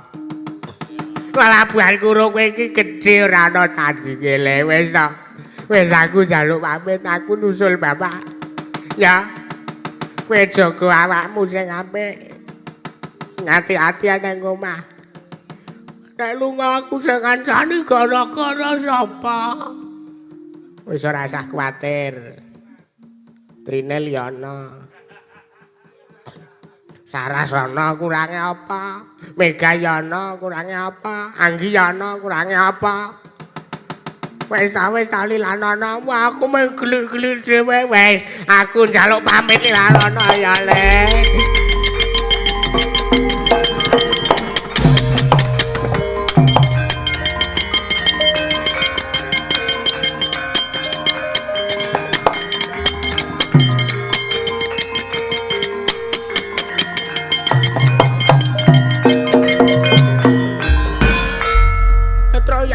Pelabuhan kuro kowe iki gedhe ora ana tandinge le wis to. Wis aku njaluk pamit aku nusul bapak. Ya. Kowe jaga awakmu sing apik. Ngati-ati nang omah. Nek lunga aku sing kancani gara-gara sapa? Wis ora usah kuwatir. Trinil ya ana. Sarasana kurange apa? Megayana kurange apa? Anggiyana kurange apa? Wis tali lanana aku mung geli-geli dhewe wis. Aku njaluk pamit lanana ya le.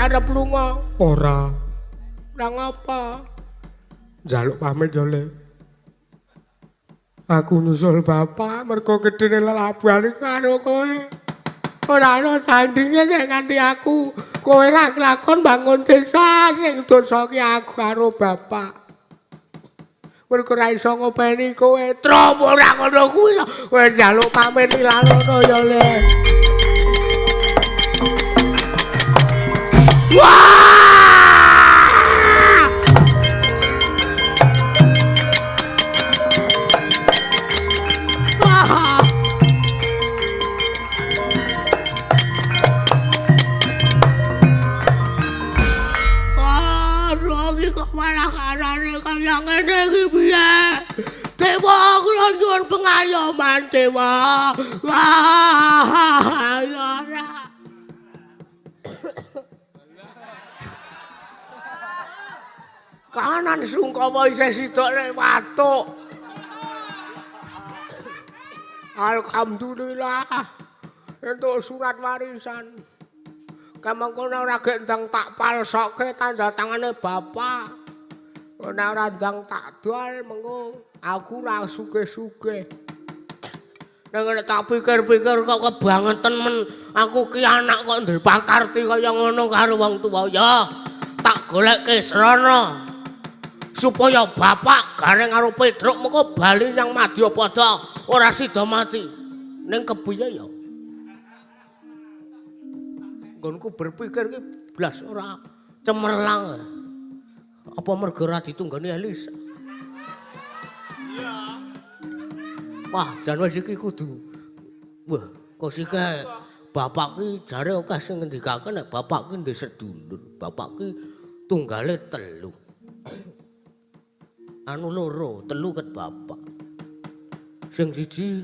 Arep lunga ora ngapa njaluk pamit yo le aku nyusul bapak mergo gedene lelabuhan karo kowe ora ana tandinge nek nganti aku kowe ra kelakon bangun desa sing dosa ki aku karo bapak mergo ra iso ngopeni kowe tropo ora ngono kuwi kowe njaluk pamit lalono yo le. Wah! Rogi kok malah karane kaya ngene iki piye? Dewa kula nyuwun pengayoman Dewa. Wah, ora. Kanan Sungkawa isih sidok nek watuk. Alhamdulillah. Entuk surat warisan. Kamangkono ora gek ndang tak palsokke tanda tangane bapak. Ora ora ndang tak dol mengko aku ora sugih-sugih. Nek tak pikir-pikir kok kebangetan men aku ki anak kok ndek pakarti kaya ngono karo wong tuwa ya. Tak goleke srana. Supaya bapak gareng karo Pedruk mengko bali yang Madyapada ora sida mati. Ning kepiye ya? Nggonku berpikir ki blas ora cemerlang. Apa mergo ora ditunggani Elisa? Iya. Wah, jan wis iki kudu. Wah, kok sike bapak ki jare akeh sing ngendikake nek bapak ki ndek sedulur. Bapak ki tunggale 3. Anu 2, 3 ket bapak. Sing siji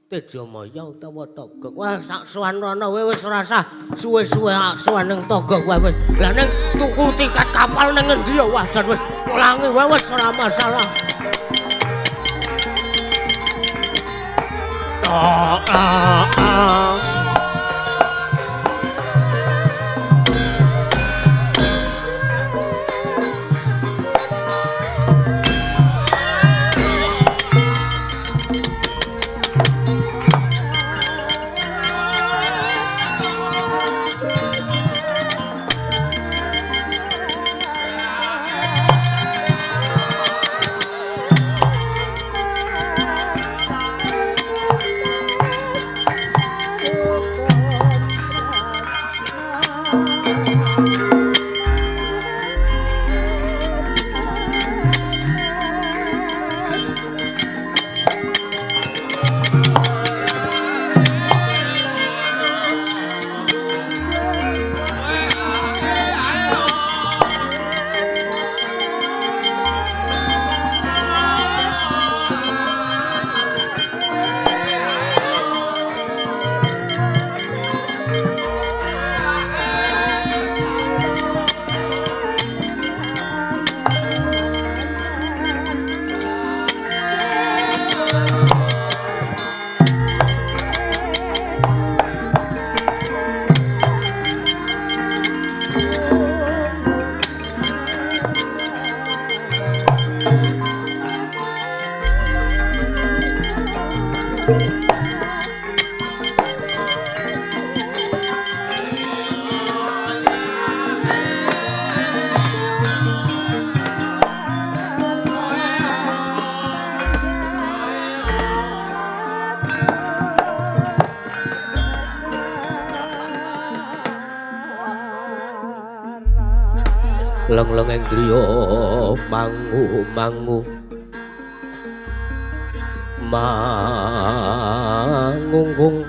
Tejamaya utawa Togog. Wah, sak sowan rono wis ora sah suwe-suwe sowan ning Togog wae wis. Lah ning tuku tiket kapal ning endi ya wajan wis mulangi wae wis ora masalah. Leng-leng ing driya mangu-mangu mangunggung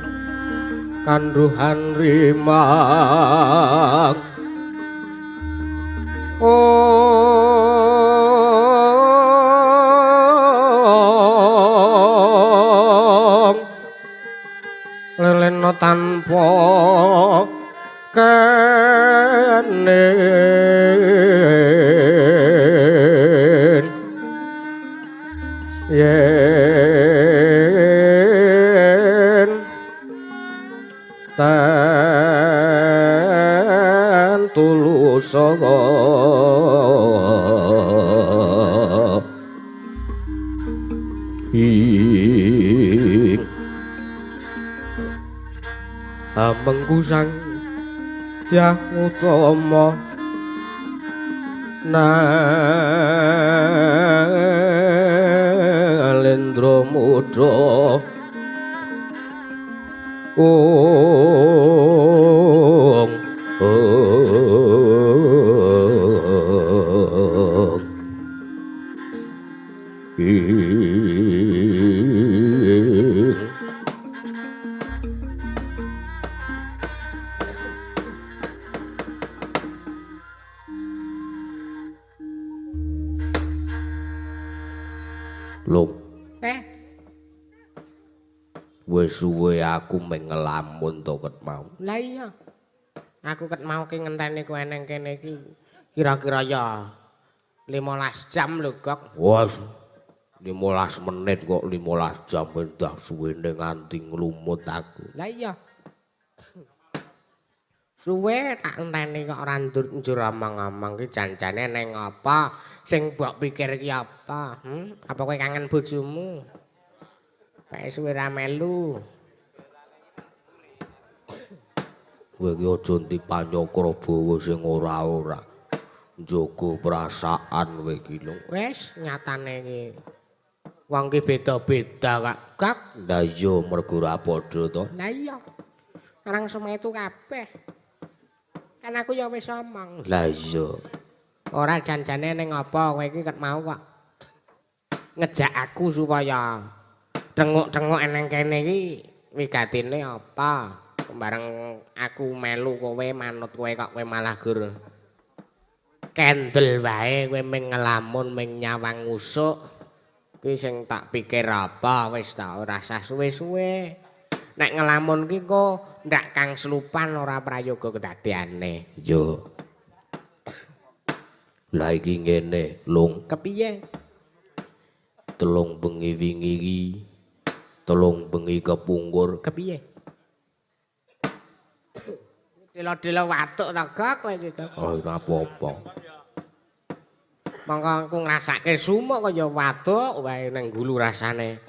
kandhuhan rimang lelena tanpa kenen yen ten tulus ing amengku sang Dyah Utama Nalendra Muda Lung. Wis suwe aku meng ngelamun to ket mau. Lah iya. Aku ket mau ki ngenteni kowe nang kene iki kira-kira ya 15 jam lho, Gok. Wah, 15 menit kok 15 jam endah suwene nganti nglumut aku. Lah iya. Suwe tak enteni kok ora njur amang-amang ki janjane neng apa? Sing mbok pikir ki apa? Apa kowe kangen bojomu? Kae suwe ra melu. Kowe iki aja dipanyokro bawa sing ora-ora. Njogo perasaan kowe iki lho. Wis nyatane iki. Wong ki beda-beda, Kak. Gak. Lah iya mergo ora padha to. Lah iya. Orang semetu kabeh. Kan aku ya wis omong. Lah iya. Ora janjane ning apa kowe iki ket mau kok ngejak aku supaya tengok-tengok eneng kene iki wigatine apa? Bareng aku melu kowe manut kowe kok kowe malah gur kendel wae kowe ming ngelamun ming nyawang usuk. Kowe Ki sing tak pikir apa wis ta ora usah suwe-suwe. Nek ngelamun ki kok ndak kang selupan ora prayoga kedadeane. Yo. Lah iki ngene, Lung. Kepiye? Telung bengi wingi iki. Telung bengi kepungkur. Kepiye? Dilo-dilo watuk ta Gok kowe iki Gok. Oh, ora apa-apa. Monggo aku ngrasake sumuk kaya watuk wae nang gulu rasane.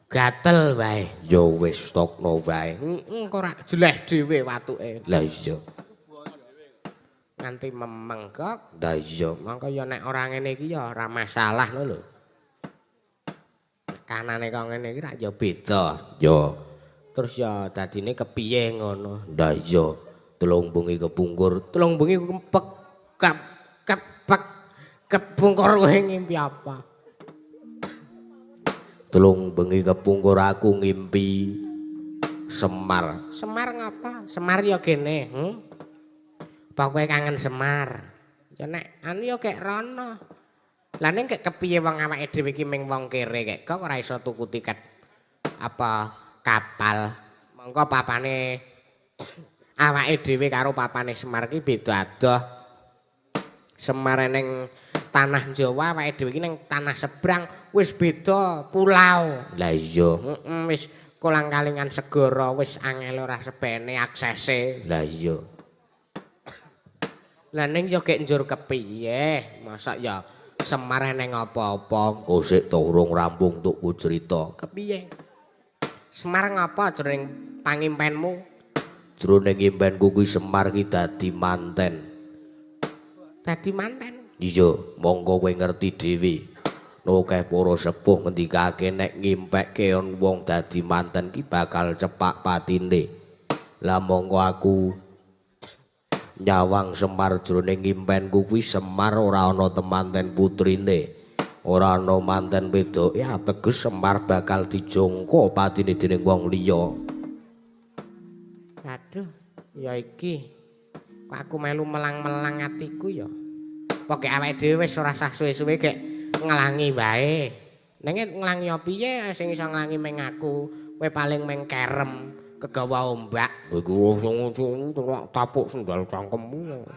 Gatel wae. Ya wis stokno wae. Kok ora jeleh dhewe watuke. Lah iya. Nganti memeng Gok. Lah iya. Mongko ya nek ora ngene iki ya ora masalah lho. Kanane kok ngene iki ra ya beda. Ya. Terus ya dadine kepiye ngono. Lah iya. Telung bengi kepungkur. Telung bengi kempek kepungkur kowe ngimpi apa? Telung bengi kepungkur aku ngimpi Semar. Semar ngapa? Semar ya kene, Apa kowe kangen Semar? Ya nek anu ya kek rono. Lah ning kek kepiye wong awake dhewe iki ming wong kere kek kok ora iso tuku tiket apa kapal. Mongko papane awake dhewe karo papane Semar ki beda adoh. Semar ning tanah Jawa awake dhewe iki ning tanah seberang wis beda pulau. Lah iya. Wis kolang-kalingan segara wis angel ora sebene aksese. Lah iya. Lah ning ya kek njur kepiye? Masa ya Semar ning apa-apa? Kok sik urung rampung tukku cerita. Kepiye? Semar ngapa jroning pangimpenmu? Jroning impenku kuwi Semar ki dadi manten. Dadi manten. Iya, monggo kowe ngerti dhewe. Nokeh para sepuh ngendikake nek ngimpekke wong dadi manten ki bakal cepak patine. Lah monggo aku nyawang Semar jroning impenku kuwi Semar ora ana temanten putrine. Ora ana manten wedoke ateges Semar bakal dijongko patine dening wong liya. Aduh, ya iki. Kok aku melu melang-melang atiku ya. Pokoke awake dhewe wis ora sah suwe-suwe gek ngelangi wae. Ning ngelangi piye sing iso ngelangi meng aku. Kowe paling meng kerem kegawa ombak. Kowe ku Tapuk sendal cangkemmu.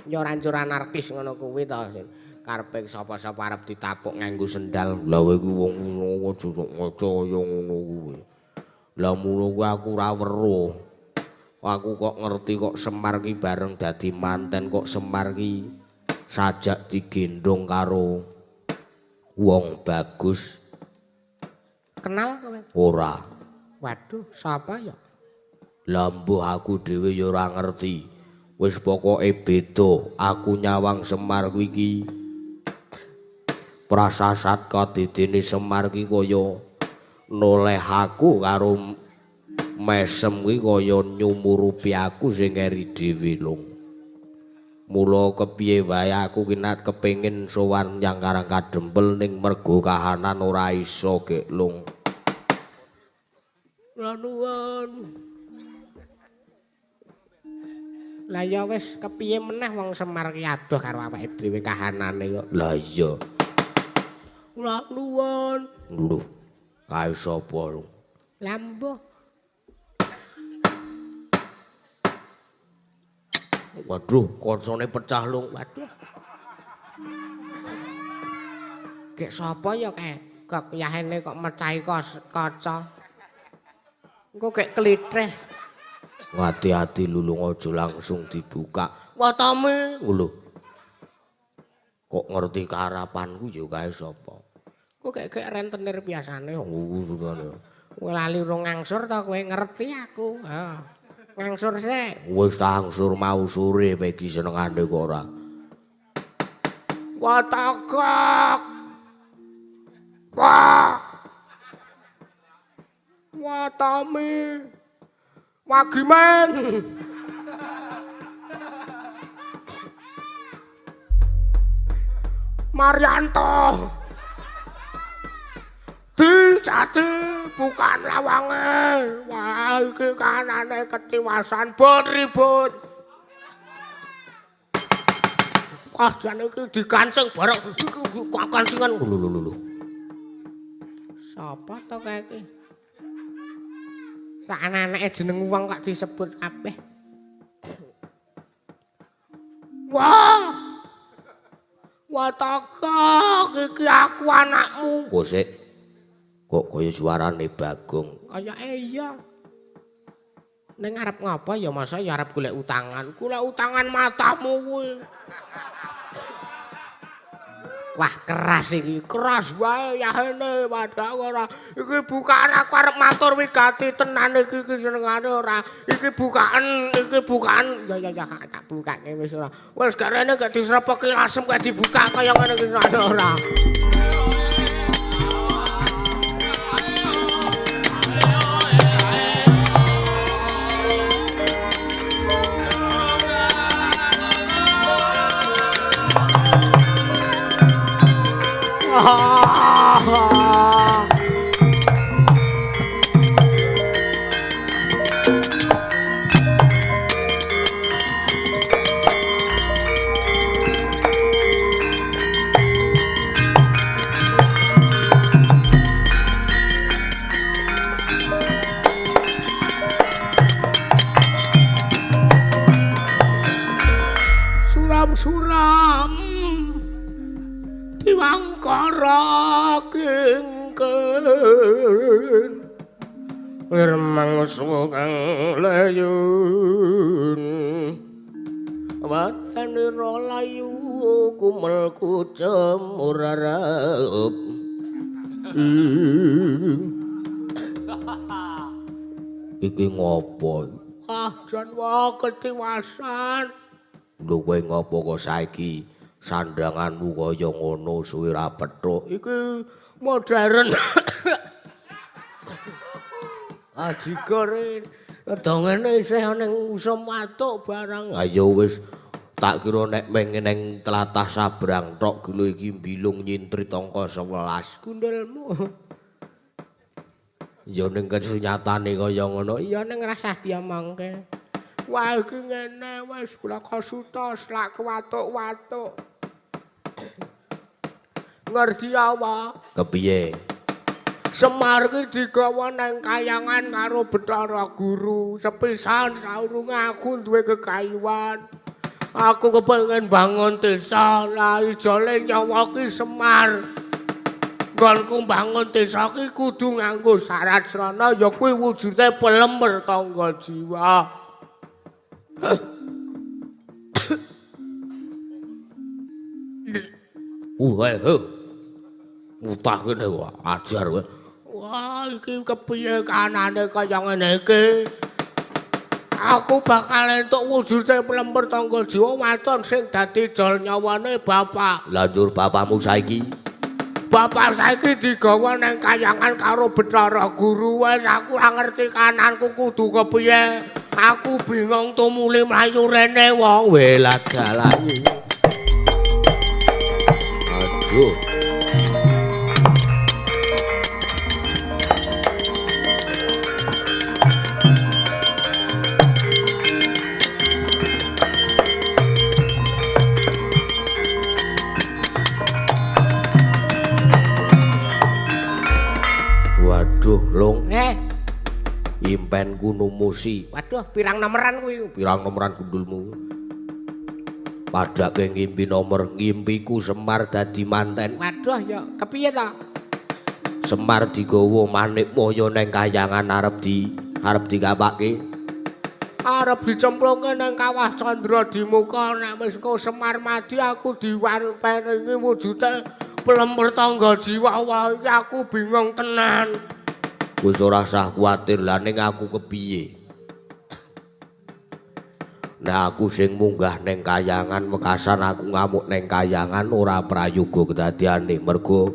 Ya ora njur anarkis ngono kuwi to. Karepe sapa-sapa arep ditapuk nganggo sendal. Lah kowe ku wong aja ngocaya ngono kuwi. Lah mula kuwi aku ora weruh. Aku kok ngerti kok Semar ki bareng dadi manten kok Semar ki sajak digendong karo wong bagus. Kenal kowe? Ora. Waduh, sapa ya? Lah mbuh aku dhewe ya ora ngerti. Wis pokoke beda. Aku nyawang Semar kuwi iki prasasat kadidene Semar ki kaya noleh aku karo mesem kuwi kaya nyumurupi aku sing eri dhewe Lung. Mula kepiye wae aku ki nek kepengin sowan nyang Karang Kadempel ning mergo kahanan ora iso gek Lung. Lah nuwun. Lah ya wis kepiye meneh wong Semar ki adoh karo awake dhewe kahanane kok. Lah iya. Lah nuwun. Lho, kae sapa Lung? Lah mbuh. Waduh, kancane pecah Lung. Waduh. Gek sapa ya kok yahene kok mecahi kaca. Engko gek klitreh. Hati-hati Lulung aja langsung dibuka. Watame. Lho. Kok ngerti karapanku ya kae sapa? Kok gek rentenir biasane. Sudane. Kowe lali urung ngangsur ta kowe ngerti aku. Ha. Ngangsur sik. Wis tak angsur mau sore kowe iki senengane kok ora. Watagak. Wah. Watame. Wagimen. Marianto. Dijati bukan lawange. Wah iki kanane ketiwasan bon ribut. Ah jan iki dikancing bareng kancingan lho. Sapa to kae iki? Sak anake jeneng wong kok disebut kabeh. Wah! Wah Togok iki aku anakmu. Kok sik kok kaya suarane Bagong. Kayake iya. Ning arep ngapa ya masa ya arep golek utangan. Golek utangan matamu kuwi. Wah keras iki, keras wae yahene padha ora. Iki bukaan aku arep matur wigati tenan iki senengane ora. Iki bukaan. Ya tak bukake wis ora. Wis gak rene gak disrepoki lasem gak dibuka kaya ngene iki ora. Suram diwangkara kengken lir mangsa kang layun watanira layu kumel kucem ora raup Iki ngopo? Ah jan wae ketiwasan. Lho kowe ngopo kok saiki sandanganmu kaya ngono suwe ra pethuk? Iki modern. Ajigore dongene isih ning usum watuk barang. Ayo wis tak kira nek mengen ning tlatah Sabrang tok gelo iki mbilung nyintrit angka 11 Gundulmu. ya ning kesunyatane kaya ngono. Iya ning rasah diomongke. Wah iki ngene wis blaka suta slak watuk-watuk. Ngerti apa? Kepiye? Semar ki digawa nang kayangan karo Bathara Guru. Sepisan saurunge aku duwe kekayuan. Aku kepengin bangun desa, lah ijole nyawa ki Semar. Nggonku bangun desa ki kudu nganggo syarat srana ya kuwi wujude pelember tangga jiwa. Utah kene wae ajar kowe. Wah, iki kepiye kanane kaya ngene iki? Aku bakal entuk wujude pelember tangga jiwa waton sing dadi jol nyawane bapak. Lanjur bapakmu saiki? Bapak saiki digawa nang kayangan karo Bathara Guru. Wes aku ora ngerti kananku kudu kepiye. Aku bingung tumuli mlayu rene wong. Welat dalane. Aduh. Waduh, Long. Impenku numusi. Waduh, pirang nomeran kuwi? Pirang nomeran gundulmu? Padake ngimpi nomor ngimpiku Semar dadi manten. Waduh, ya kepiye ta? Semar digawa Manik Maya nang kayangan arep dikapake. Arep dicemplungke nang kawah Candra di muka nek wis kok Semar mati aku diwarpeni wujude pelember tangga jiwa wae aku bingung tenan. Wis ora usah kuwatir lah ning aku kepiye. Nah aku sing munggah neng kayangan wekasan aku ngamuk neng kayangan ora prayoga kedadiane mergo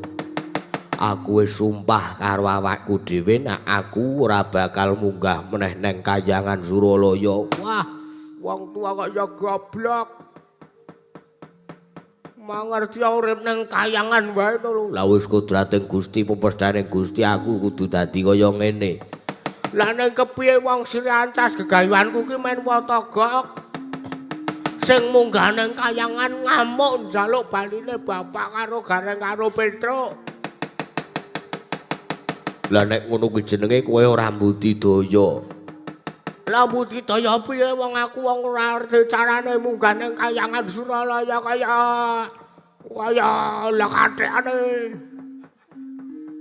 aku wis sumpah karo awakku dhewe nek aku ora bakal munggah meneh neng kayangan Suralaya. Wah, wong tua kok ya goblok. Mangerti urip neng kayangan wae to lho. Lah wis kodrating Gusti pepesthane Gusti aku kudu dadi kaya ngene. Lah ning kepiye wong sirancas gegayuanku ki men Watagok. sing munggah ning kayangan ngamuk njaluk baline bapak karo gareng karo Petruk. Lah nek ngono kuwi jenenge kowe ora mbudidaya. Lah budidaya piye wong aku wong ora ngerti carane munggah ning kayangan Suralaya kaya lah kathekane.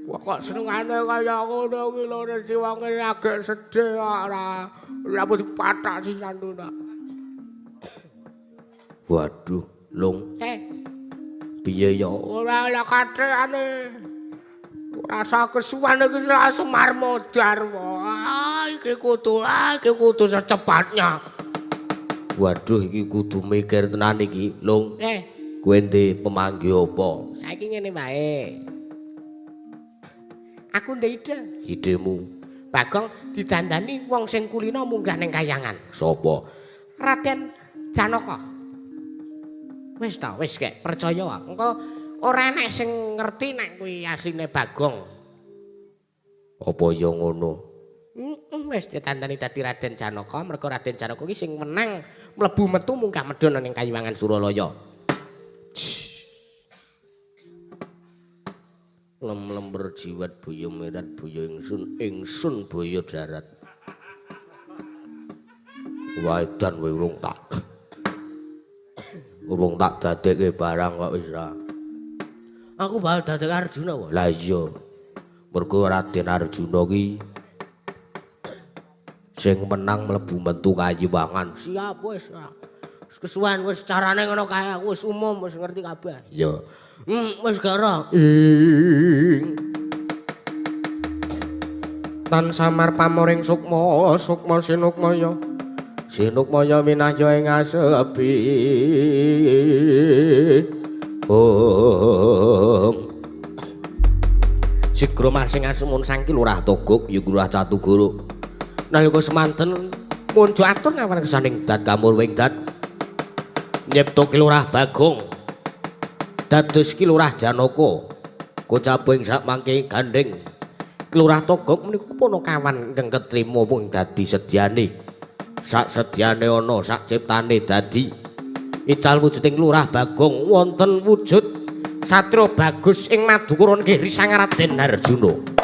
Wah kok senengane kaya ngono ki lho resi wong agek sedih ora rambut pathak sisan to. Waduh, Lung. Piye ya? Ora lah kathekane. Rasa kesuwan iki Semar Modar. Wah, iki kudu secepatnya. Waduh, iki kudu mikir tenan iki, Lung. Kowe ndek pemanggi apa? Saiki ngene wae. Aku ndek ide. Idemu. Bagong didandani wong sing kulina munggah ning kayangan. Sapa? Raden Janaka. Wis ta, wis kek percaya wae. Engko ora enek sing ngerti nek kuwi asline Bagong. Apa ya ngono? Wis ditandani dadi Raden Janaka, mergo Raden Janaka iki sing menang mlebu metu munggah medhon ning Kayuwangan Suralaya. Lem-lem berjiwat boyo merat boyo ingsun boyo darat. Waidan kowe urung tak dadekke barang kok wis ra. Aku bakal dadek Arjuna wae. Lah iya. Mergo Raden Arjuna ki sing menang mlebu metu Kayuwangan. Siap wis. Kesuwen wis carane ngono kae aku wis umum wis ngerti kabeh. Iya. Wis gara. Tan samar pamoring sukma, sukma sinukmaya. Sinukmaya winahya ing asepi. Sigra masing asemun sangki lurah Togog ya Lurah Catuguru. Nalika semanten munjuk atur ngawan kesaning dat kamur wing dat. Nyipta Lurah Bagong. Dados Ki Lurah Janaka. Kocabing sak mangke gandeng. Lurah Togog menika puna kawan ingkang ketrima mung dadi sedyane. Sak sedyane ana sak ciptane dadi. Ical wujuding Lurah Bagong wonten wujud Satria Bagus ing Madukura nggih risang Raden Arjuna.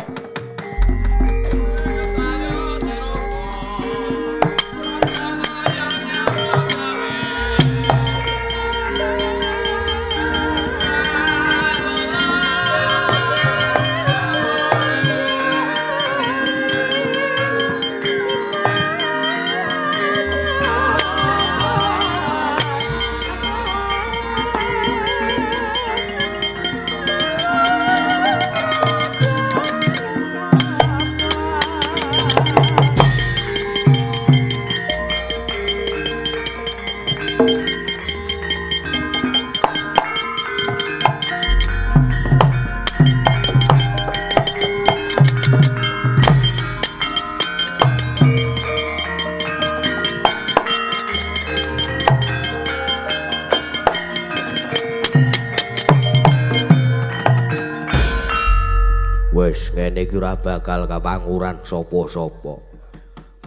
Wis ngene iki ora bakal kapanguran sapa-sapa.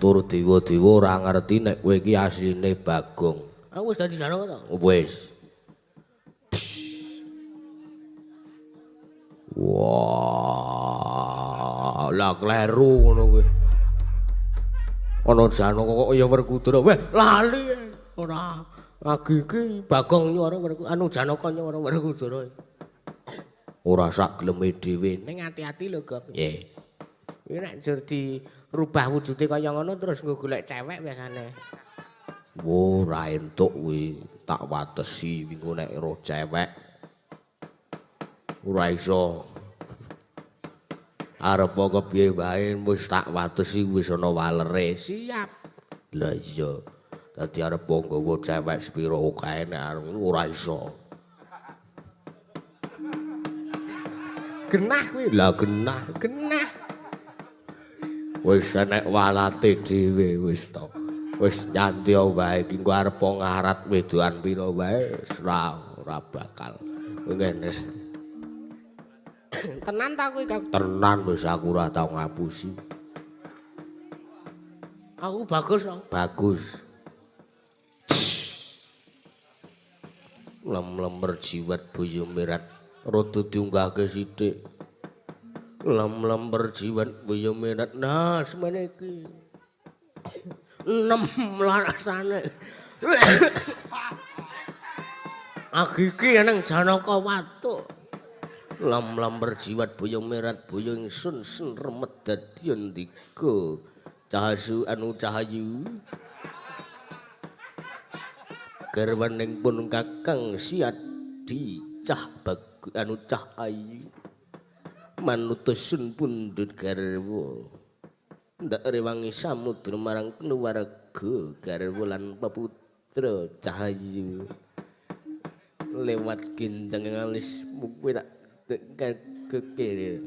Tur dewa-dewa ora ngerti nek kowe iki asline Bagong. Aku wis dadi Janaka to. Wis. Wah, lah kleru ngono kuwi. Ana Janaka kok ya Werkudara. Weh, lali ora. Lagi iki Bagong nyuwara anu Janaka nyuwara Werkudara. Ora sak geleme dhewe. Ning ati-ati lho, Gong. Nggih. Iki nek jur dirubah wujude kaya ngono terus nggo golek cewek biasane. Ora entuk kuwi, tak watesi minggu nek roh cewek. Ora iso. Arep kepiye wae wis tak watesi wis ana walere. Siap. Lah iya. Dadi arep nggawa cewek sepiro kae nek ora iso. Genah kuwi. Lah genah. Wis enek walate dhewe wis to. Wis nyantya wae iki engko arep ngarat wedoan pira wae ora bakal. Ngene. Tenan ta kuwi, Kang? Tenan wis aku ora tau ngapusi. Aku bagus, Kang. Bagus. Lem-lem berjiwat boyo merat rada diunggahke sithik. Lem-lem berjiwat boyo merat. Nah, semene iki. 6 larasane. Agiki nang Janaka Watu. Lem-lem berjiwat boyo merat boyo ingsun sen remet dadi ndika. Cahayu anu cahayu. Garwaning pun Kakang Siadi cah anu cah ayu manutusun pundhut garwa ndak rewangi samudra marang keluarga garwa lan peputra cahayu lewat ginjeng alis muwe tak kekir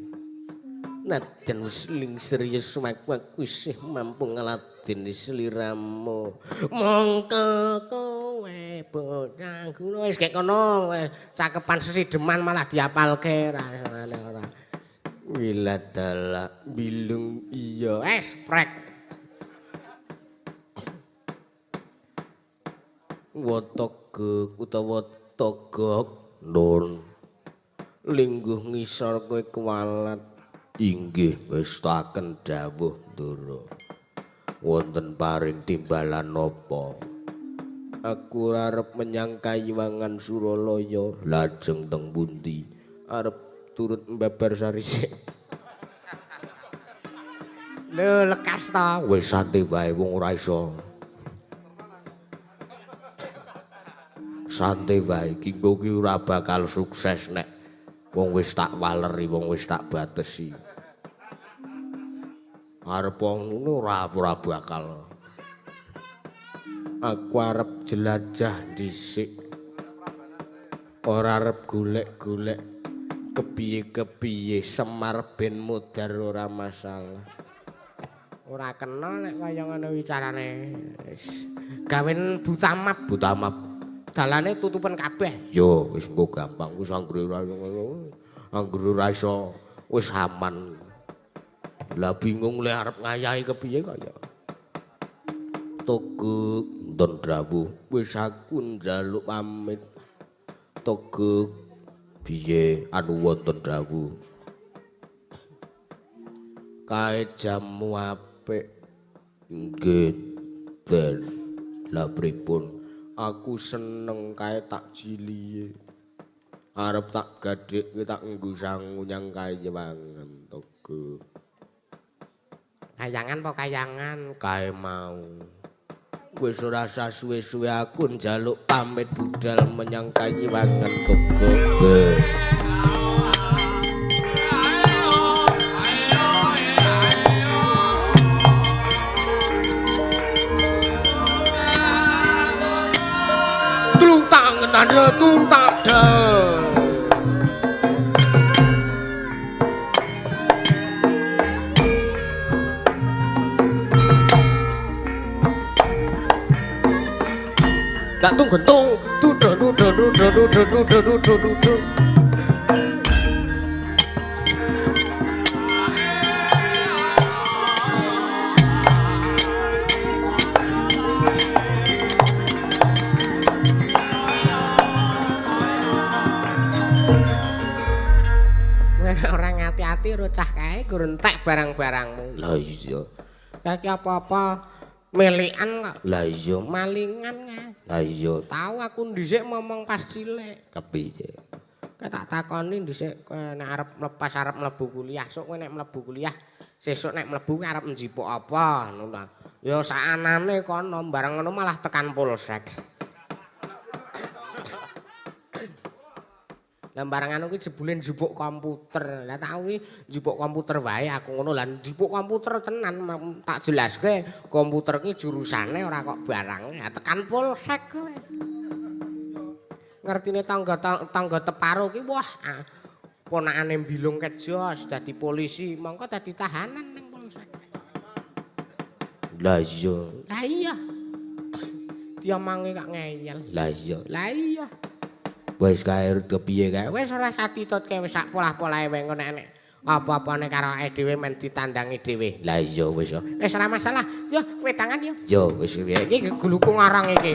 najan wis ling serius wak-wak isih mampu ngladeni sliramu mongko kowe bocah kulo wis gek kono cakepan sesideman malah diapalke ora wiladala bilung iya esprek wotogek utawa togok nun lingguh ngisor kowe kualat inggih ngestaken dawuh Ndara wonten paring timbalan napa aku arep menyang Kayuwangan Suralaya lajeng teng pundi arep turut mbabar sarisik lho lekas ta wis santai wae wong ora iso santai wae kinggo ki ora bakal sukses nek wong wis tak waleri wong wis tak batesi arep ngono ora bakal. Aku arep jelajah dhisik. Ora arep golek-golek kepiye-kepiye Semar ben Modar ora masalah. Ora kena nek kaya ngono wicarane. Gawen butamap. Dalane tutupen kabeh. Yo wis engko gampang wis anggere ora ngono. Anggere ora iso wis aman. Lah bingung le arep ngayahi kepiye kaya. Togek Don Drawuh wis aku njaluk pamit. Togek piye anu wonten dawuh. Kae jamu apik. Nggih, Den. Lah pripun? Aku seneng kae tak jilihe. Arep tak gadhekke tak nggo sangu nyang Kayuwangan Togek. Kayangan apa kayangan? Kae mau. Wis ora usah suwe-suwe aku njaluk pamit budal menyang Kayuwangan Togek. Tulung tangan ada tulung tak ada. Tak tung gentung, dudu. Orang hati-hati rocah kae gur entek barang-barangmu. Lah iya. Kaki apa-apa melikan kok. Lah iya malingan kae. Lah iya, tahu aku dhisik ngomong pas cilik. Kepiye? Kae tak takoni dhisik nek arep lepas arep mlebu kuliah, sok kowe nek mlebu kuliah, sesuk nek mlebu arep njipuk apa ngono ta. Ya sakanane kono, bareng ngono malah tekan polsek. Lah barengan kuwi jebule njupuk komputer. Lah tak kuwi njupuk komputer wae aku ngono lan njupuk komputer tenan tak jelaske komputer ki jurusane ora kok barange. Tekan polsek kowe. Ngertine tangga teparo ki wah ponakane mbilung kejos dadi polisi, mongko dadi tahanan ning polsek. Lah iya. Lah iya. Diomongi kok ngeyel. Lah iya. Lah iya. Wis kae kepiye kae? Wis ora satitutke wis sak polah-polahe wae ngono nek apa-apane karo awake dhewe men ditandangi dhewe. Lah iya wis. Wis ora masalah. Yo wedangan yo. Yo wis iki guluku ngarang iki.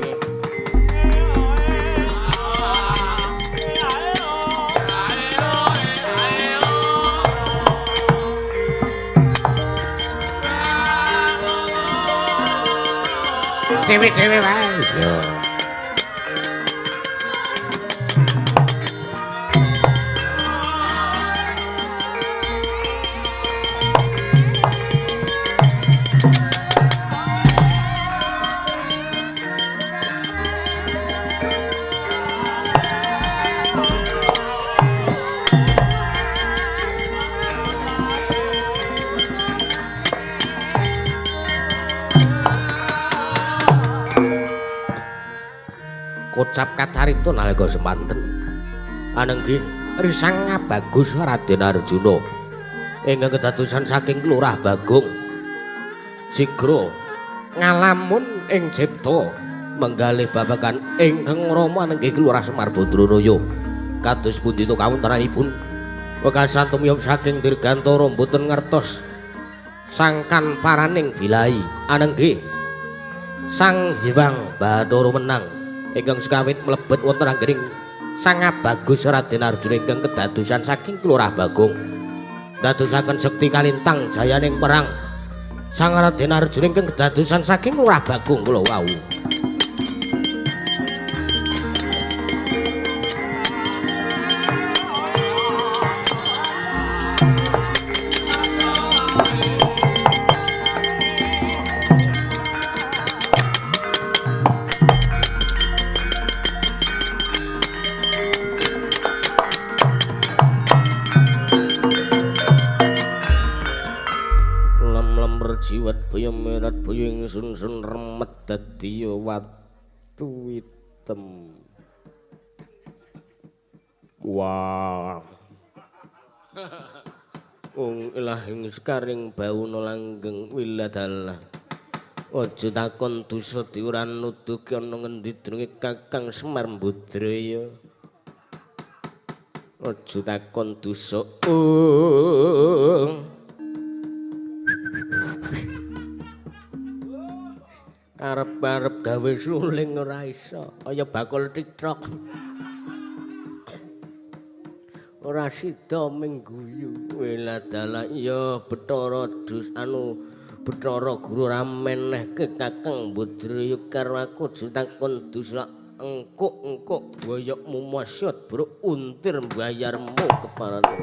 dhewe-dhewe wae. Yo. Kocap kacarita nalika semanten anenggih risang bagus Raden Arjuna ingkang kedadosan saking Kelurah Bagong sigra ngalamun ing cipta menggalih babagan ingkang Rama anenggih Kelurah Semar Badranaya kados pundi to kawontenanipun wekasan tumiyup saking Dirgantara mboten ngertos sangkan paraning bilahi anenggih Sang Hyang Bathara menang ingkang sekawit mlebet wonten anggening Sang Bagus Raden Arjuna ingkang kedadosan saking Kelurah Bagong dadosaken sekti kalintang jayaning perang Sang Raden Arjuna ingkang kedadosan saking Kelurah Bagong kula wau jiwat baya merat baya ingsun remet dadi watu item. Wah. Wong ilahing sekaring bauna langgeng wiladalah. Aja takon dosa diuran nuduki ana ngendi jenenge Kakang Semar Badraya. Aja takon dosa. Arep-arep gawe suling ora iso, kaya bakul titrok. Ora sida mengguyu. Wiladalah ya Bathara Bathara Guru ramenehke Kakang Badraya karo aku ditakon dosa engkuk boyokmu masyad bro untir mbayarmu keparane.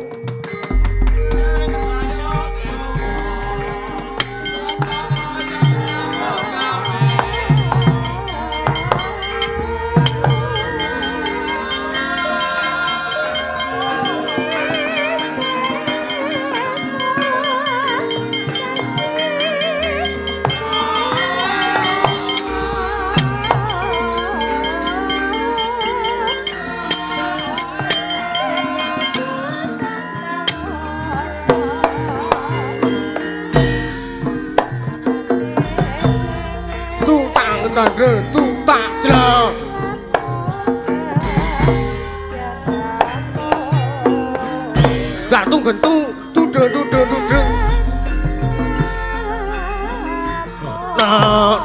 Tu tak jelas. Gantung gentung, tudung. Nah.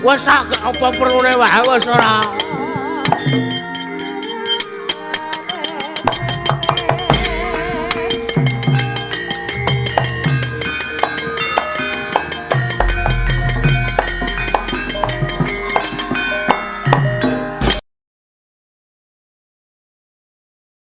Wes apa perlune wae wis ora.